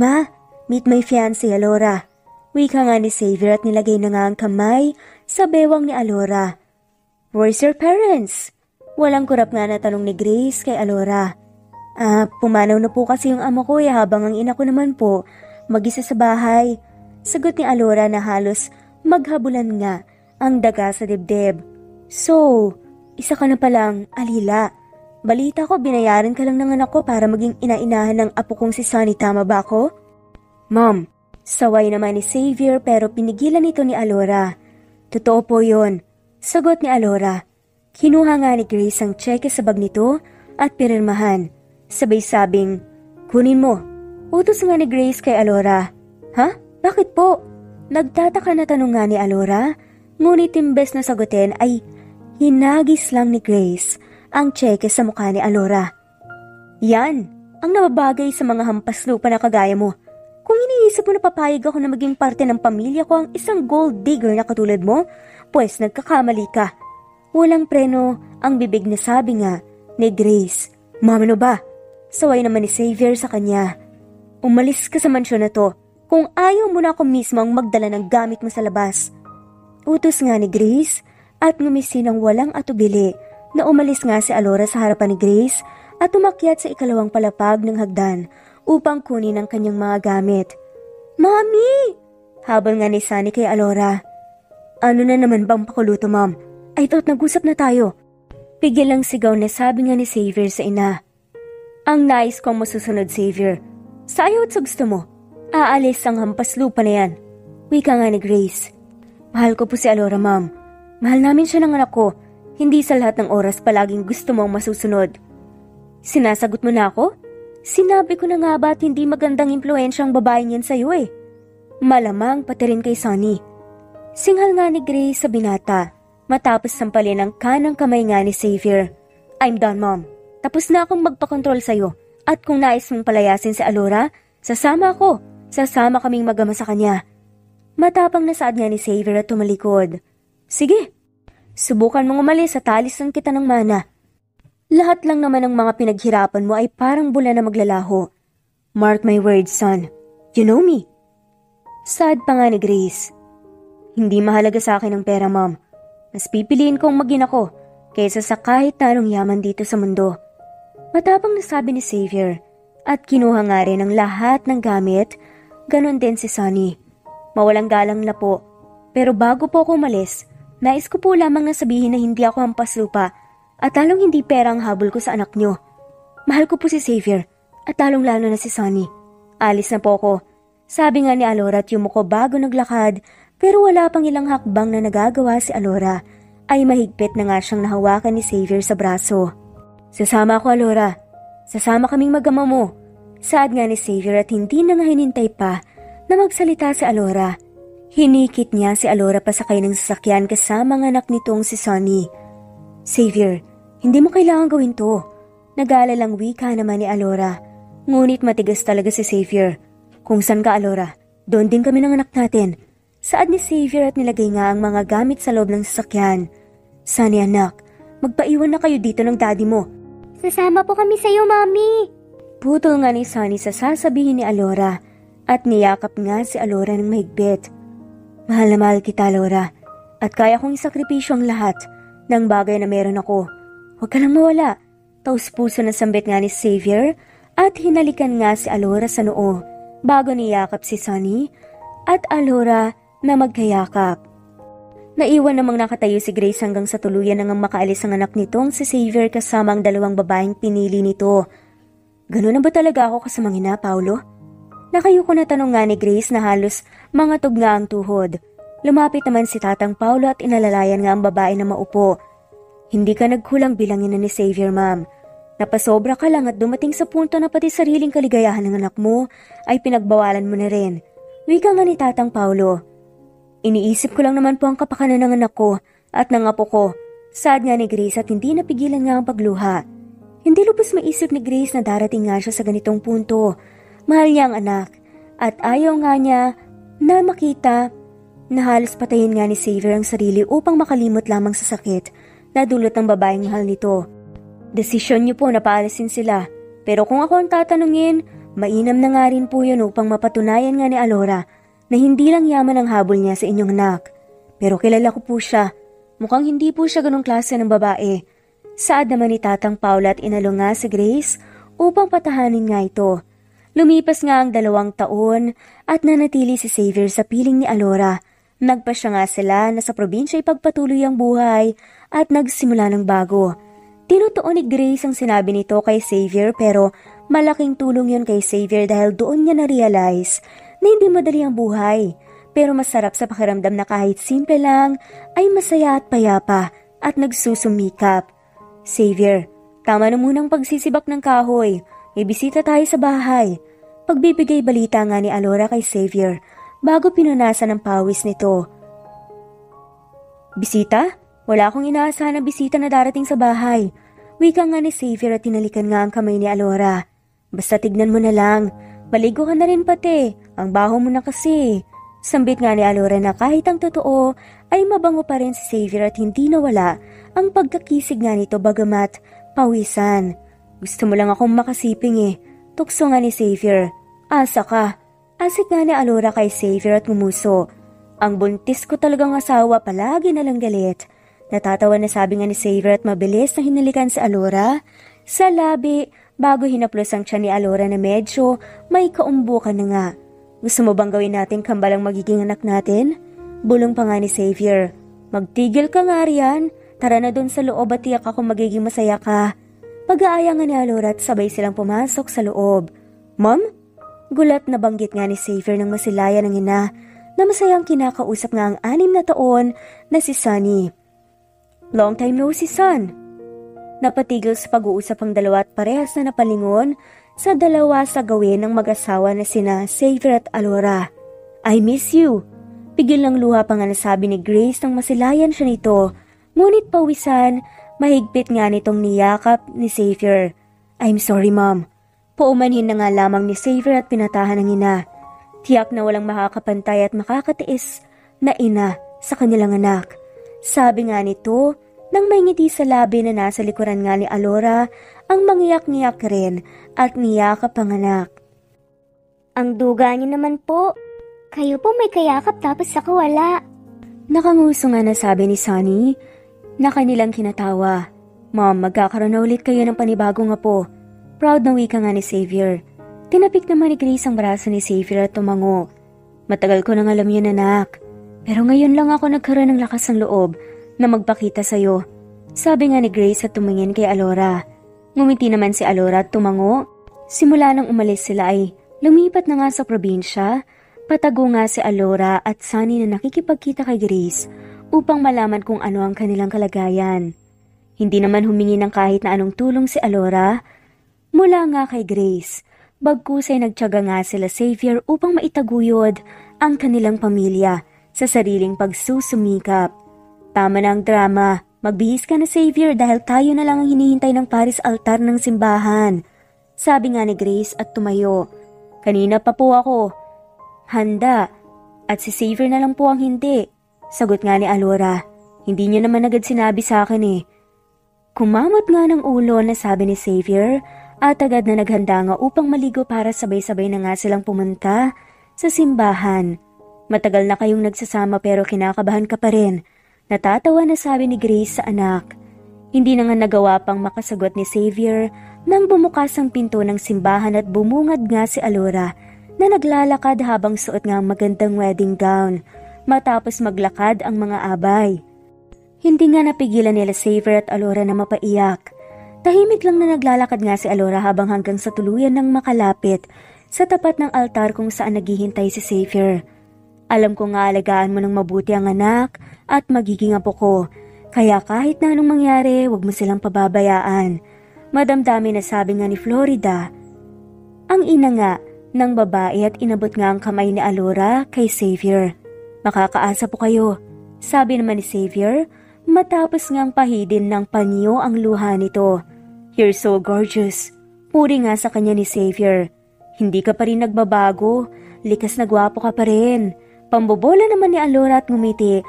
Ma, meet my fiancé Alora. Wika nga ni Xavier at nilagay na nga ang kamay sa bewang ni Alora. Where's your parents? Walang kurap nga na tanong ni Grace kay Alora. Pumanaw na po kasi yung ama ko habang ang ina ko naman po mag-isa sa bahay. Sagot ni Alora na halos maghabulan nga ang daga sa dibdib. So, isa ka na palang alila. Balita ko binayaran ka lang ng anak ko para maging ina-inahan ng apo kong si Sunny, tama ba ako? Mom, saway naman ni Xavier pero pinigilan ito ni Alora. Totoo po yon, sagot ni Alora. Kinuha nga ni Grace ang cheque sa bag nito at pirmahan. Sabay sabing, kunin mo. Utos nga ni Grace kay Alora. Ha? Bakit po? Nagtataka na tanong nga ni Alora, ngunit imbes na sagutin ay hinagis lang ni Grace ang cheque sa mukha ni Alora. Yan, ang nababagay sa mga hampas lupa na kagaya mo. Kung iniisip mo na papayag ako na maging parte ng pamilya ko ang isang gold digger na katulad mo, pues nagkakamali ka. Walang preno ang bibig na sabi nga ni Grace. Mama, ano ba? Saway naman ni Xavier sa kanya. Umalis ka sa mansyon na to kung ayaw mo na ako mismo ang magdala ng gamit mo sa labas. Utos nga ni Grace at ngumisi ng walang atubili na umalis nga si Alora sa harapan ni Grace at umakyat sa ikalawang palapag ng hagdan upang kunin ang kanyang mga gamit. Mommy! Habol nga ni Sunny kay Alora. Ano na naman bang pakuluto, Mom? I thought nag-usap na tayo. Pigil lang sigaw na sabi nga ni Xavier sa ina. Ang nais kong masusunod, Xavier. Sa ayaw at sa gusto mo, aalis ang hampas lupa na yan. Wika nga ni Grace. Mahal ko po si Alora, Mom. Mahal namin siya ng anak ko. Hindi sa lahat ng oras palaging gusto mong masusunod. Sinasagot mo na ako? Sinabi ko na nga ba't hindi magandang impluensya ang babaeng yan sa'yo eh. Malamang pati rin kay Sunny. Singhal nga ni Grace sa binata. Matapos sampalin ang kanang kamay nga ni Xavier. I'm done, Mom. Tapos na akong magpakontrol sa'yo. At kung nais mong palayasin si Alora, sasama ako. Sasama kaming magama sa kanya. Matapang na saad nga ni Xavier at tumalikod. Sige, subukan mong umalis at talisan kita ng mana. Lahat lang naman ng mga pinaghirapan mo ay parang bula na maglalaho. Mark my words, son. You know me. Saad pa nga ni Grace. Hindi mahalaga sa akin ang pera, Mom. Mas pipiliin kong maging ako kaysa sa kahit na anong yaman dito sa mundo. Matapang nasabi ni Xavier at kinuha nga rin ang lahat ng gamit, ganon din si Sunny. Mawalang galang na po, pero bago po ako umalis, nais ko po lamang na sabihin na hindi ako hampas lupa at talong hindi pera ang habol ko sa anak nyo. Mahal ko po si Xavier at talong lalo na si Sunny. Alis na po ako. Sabi nga ni Alora at yumuko bago naglakad, pero wala pang ilang hakbang na nagagawa si Alora, ay mahigpit na nga siyang nahawakan ni Xavier sa braso. Sasama ako, Alora. Sasama kaming mag-ama mo. Saad nga ni Xavier at hindi na nga hinintay pa na magsalita si Alora. Hinikit niya si Alora pasakay ng sasakyan kasama ang anak nitong si Sonny. Xavier, hindi mo kailangan gawin to. Nag-aalalang wika naman ni Alora. Ngunit matigas talaga si Xavier. Kung saan ka, Alora, doon din kami ng anak natin. Saad ni Xavier at nilagay nga ang mga gamit sa loob ng sasakyan. Sunny anak, magpaiwan na kayo dito ng daddy mo. Sasama po kami sa'yo, Mami. Putol nga ni Sunny sa sasabihin ni Alora at niyakap nga si Alora ng mahigpit. Mahal na mahal kita, Alora, at kaya kong isakripisyo ang lahat ng bagay na meron ako. Huwag ka lang mawala. Taus-puso na sambit nga ni Xavier at hinalikan nga si Alora sa noo bago niyakap si Sunny at Alora na magkayakap. Naiwan namang nakatayo si Grace hanggang sa tuluyan nang makaalis ang anak nitong si Xavier kasama ang dalawang babaeng pinili nito. Ganun na ba talaga ako kasamang ina, Paulo? Nakayuko na tanong nga ni Grace na halos mga tugna ang tuhod. Lumapit naman si Tatang Paulo at inalalayan nga ang babae na maupo. Hindi ka nagkulang bilang ina ni Xavier, ma'am. Napasobra ka lang at dumating sa punto na pati sariling kaligayahan ng anak mo ay pinagbawalan mo na rin. Wika nga ni Tatang Paulo. Iniisip ko lang naman po ang kapakanan ng anak ko at ng apo ko. Saad nga ni Grace at hindi napigilan nga ang pagluha. Hindi lubos maisip ni Grace na darating nga siya sa ganitong punto. Mahal niya ang anak at ayaw nga niya na makita na halos patayin nga ni Xavier ang sarili upang makalimot lamang sa sakit na dulot ng babaeng mahal nito. Desisyon niyo po na paalisin sila, pero kung ako ang tatanungin, mainam na nga rin po yun upang mapatunayan nga ni Alora na hindi lang yaman ang habol niya sa inyong anak. Pero kilala ko po siya. Mukhang hindi po siya ganong klase ng babae. Saad naman ni Tatang Paula at inalo nga si Grace upang patahanin nga ito. Lumipas nga ang 2 taon at nanatili si Xavier sa piling ni Alora. Nagpasya nga sila na sa probinsya ipagpatuloy ang buhay at nagsimula ng bago. Tinutuon ni Grace ang sinabi nito kay Xavier pero malaking tulong yun kay Xavier dahil doon niya na-realize na hindi madali ang buhay, pero masarap sa pakiramdam na kahit simple lang ay masaya at payapa at nagsusumikap. Xavier, tama na munang pagsisibak ng kahoy. May bisita tayo sa bahay. Pagbibigay balita nga ni Alora kay Xavier bago pinunasan ng pawis nito. Bisita? Wala akong inaasahan na bisita na darating sa bahay. Wika nga ni Xavier at tinalikan nga ang kamay ni Alora. Basta tignan mo na lang. Maligo ka na rin pati, ang baho mo na kasi. Sambit nga ni Alora na kahit ang totoo ay mabango pa rin si Xavier at hindi nawala ang pagkakisig nga nito bagamat pawisan. Gusto mo lang akong makasiping eh, tukso nga ni Xavier. Asa ka? Asik nga ni Alora kay Xavier at ngumuso. Ang buntis ko talagang asawa palagi na lang galit. Natatawa na sabi nga ni Xavier at mabilis na hinalikan si Alora sa labi bago hinaplos ang tiyan ni Alora na medyo may kaumbukan na nga. Gusto mo bang gawin natin kambalang magiging anak natin? Bulong pa nga ni Xavier. Magtigil ka nga riyan. Tara na doon sa loob at tiyak ako magiging masaya ka. Pag-aaya nga ni Alora at sabay silang pumasok sa loob. Ma'am? Gulat na banggit nga ni Xavier ng masilayan ng ina na masayang kinakausap nga ang 6 na taon na si Sunny. Long time no see, son. Napatigil sa pag-uusap ang dalawa at parehas na napalingon sa dalawa sa gawin ng mag-asawa na sina Xavier at Alora. I miss you. Pigil ng luha pa nga nasabi ni Grace nang masilayan siya nito. Ngunit pawisan, mahigpit nga nitong niyakap ni Xavier. I'm sorry, Mom. Paumanhin na nga lamang ni Xavier at pinatahan ng ina. Tiyak na walang makakapantay at makakatiis na ina sa kanilang anak. Sabi nga nito, nang may ngiti sa labi na nasa likuran nga ni Alora, ang mangiyak-ngiyak rin at niyakap ang anak. Ang duga niyo naman po. Kayo po may kayakap tapos ako wala. Nakanguso nga na sabi ni Sunny na kanilang kinatawa. Mom, magkakaroon na ulit kayo ng panibagong apo. Proud na wika nga ni Xavier. Tinapik naman ni Grace ang braso ni Xavier at tumango. Matagal ko nang alam yun, anak. Pero ngayon lang ako nagkaroon ng lakas ng loob na magpakita sa'yo. Sabi nga ni Grace at tumingin kay Alora. Ngumiti naman si Alora at tumango. Simula nang umalis sila ay lumipat na nga sa probinsya Patago nga si Alora at Sunny na nakikipagkita kay Grace upang malaman kung ano ang kanilang kalagayan. Hindi naman humingi ng kahit na anong tulong si Alora mula nga kay Grace. Bagkus ay nagtiyaga nga sila Xavier upang maitaguyod ang kanilang pamilya sa sariling pagsusumikap. Tama na ang drama. Magbihis ka na Xavier dahil tayo na lang ang hinihintay ng paris altar ng simbahan. Sabi nga ni Grace at tumayo. Kanina pa po ako. Handa. At si Xavier na lang po ang hindi. Sagot nga ni Alora. Hindi niya naman agad sinabi sa akin eh. Kumamot nga ng ulo na sabi ni Xavier at agad na naghanda nga upang maligo para sabay-sabay na nga silang pumunta sa simbahan. Matagal na kayong nagsasama pero kinakabahan ka pa rin. Natatawa na sabi ni Grace sa anak. Hindi na nga nagawa pang makasagot ni Xavier nang bumukas ang pinto ng simbahan at bumungad nga si Alora na naglalakad habang suot nga ang magandang wedding gown matapos maglakad ang mga abay. Hindi nga napigilan nila Xavier at Alora na mapaiyak. Tahimik lang na naglalakad nga si Alora habang hanggang sa tuluyan nang makalapit sa tapat ng altar kung saan naghihintay si Xavier. Alam ko nga alagaan mo ng mabuti ang anak at magiging apo ko, kaya kahit na anong mangyari, huwag mo silang pababayaan. Madamdami na sabi nga ni Florida. Ang ina nga ng babae at inabot nga ang kamay ni Alora kay Xavier. Makakaasa po kayo, sabi naman ni Xavier matapos ngang pahidin ng panyo ang luha nito. You're so gorgeous. Puri nga sa kanya ni Xavier. Hindi ka pa rin nagbabago, likas na gwapo ka pa rin. Pambobola naman ni Alora at ngumiti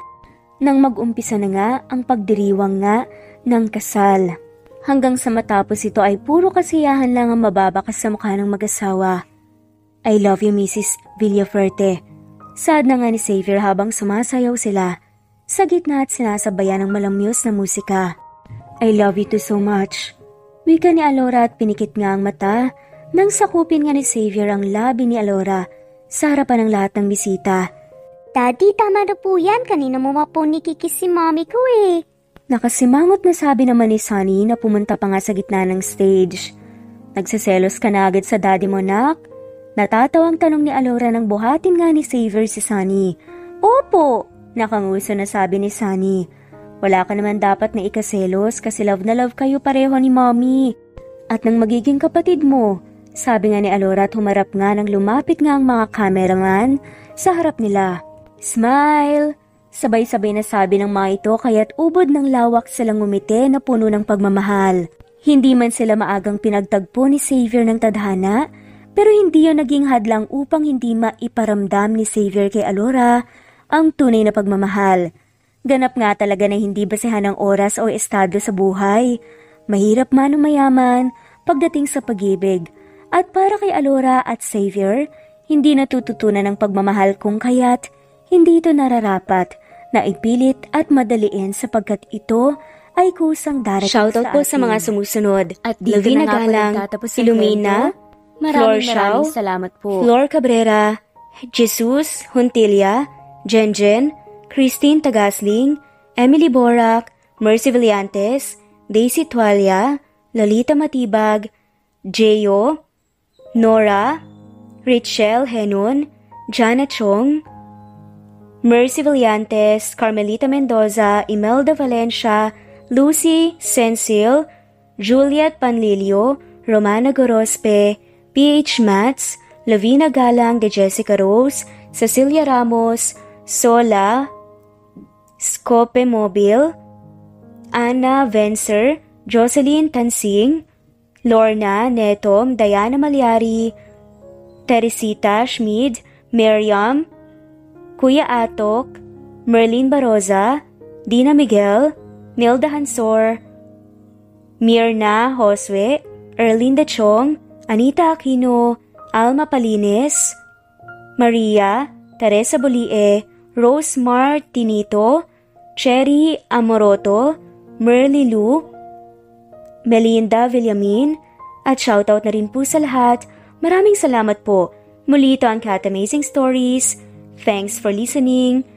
nang mag-umpisa na nga ang pagdiriwang nga ng kasal. Hanggang sa matapos ito ay puro kasiyahan lang ang mababakas sa mukha ng mag-asawa. I love you, Mrs. Villafuerte. Sad na nga ni Xavier habang sumasayaw sila sa gitna at sinasabayan ng malamyos na musika. I love you too so much. Wika ni Alora at pinikit nga ang mata nang sakupin nga ni Xavier ang labi ni Alora sa harapan ng lahat ng bisita. Daddy, tama na po yan. Kanina mo pa po nikikis si mommy ko eh. Nakasimangot na sabi naman ni Sunny na pumunta pa nga sa gitna ng stage. Nagsaselos ka na agad sa daddy mo, nak? Natatawang tanong ni Alora nang buhatin nga ni Xavier si Sunny. Opo, nakanguso na sabi ni Sunny. Wala ka naman dapat na ikaselos kasi love na love kayo pareho ni mommy. At nang magiging kapatid mo, sabi nga ni Alora at humarap nga nang lumapit nga ang mga cameraman sa harap nila. Smile! Sabay-sabay na sabi ng mga ito kaya't ubod ng lawak silang ngumiti na puno ng pagmamahal. Hindi man sila maagang pinagtagpo ni Xavier ng tadhana, pero hindi yun naging hadlang upang hindi maiparamdam ni Xavier kay Alora ang tunay na pagmamahal. Ganap nga talaga na hindi basehan ng oras o estado sa buhay. Mahirap man o mayaman pagdating sa pag-ibig. At para kay Alora at Xavier, hindi natututunan ng pagmamahal kung kaya't hindi ito nararapat na ipilit at madaliin sapagkat ito ay kusang darating sa atin. Shoutout po sa mga sumusunod. At dito Lavina na nga po Galang, nagtatapos ang Ilumina, kwento. Flor Maraming Xiao, salamat po. Flor Cabrera, Jesus Huntilia, Jenjen, Christine Tagasling, Emily Borac, Mercy Villantes, Daisy Tualia, Lalita Matibag, Jeyo, Nora, Richelle Henon, Jana Chong, Mercy Villantes, Carmelita Mendoza, Imelda Valencia, Lucy Sensil, Juliet Panlilio, Romana Gorospe, PH Mats, Lavina Galang de Jessica Rose, Cecilia Ramos, Sola, Scope Mobile, Anna Vencer, Jocelyn Tansing, Lorna Netom, Diana Malyari, Teresita Schmid, Miriam, Kuya Atok, Merlin Baroza, Dina Miguel, Nilda Hansor, Mirna Josue, Erlinda Chong, Anita Aquino, Alma Palines, Maria, Teresa Bolie, Rose Martinito, Cherry Amoroto, Merly Lu, Melinda Villamin, at shoutout na rin po sa lahat. Maraming salamat po. Muli ito ang Cat Amazing Stories. Thanks for listening.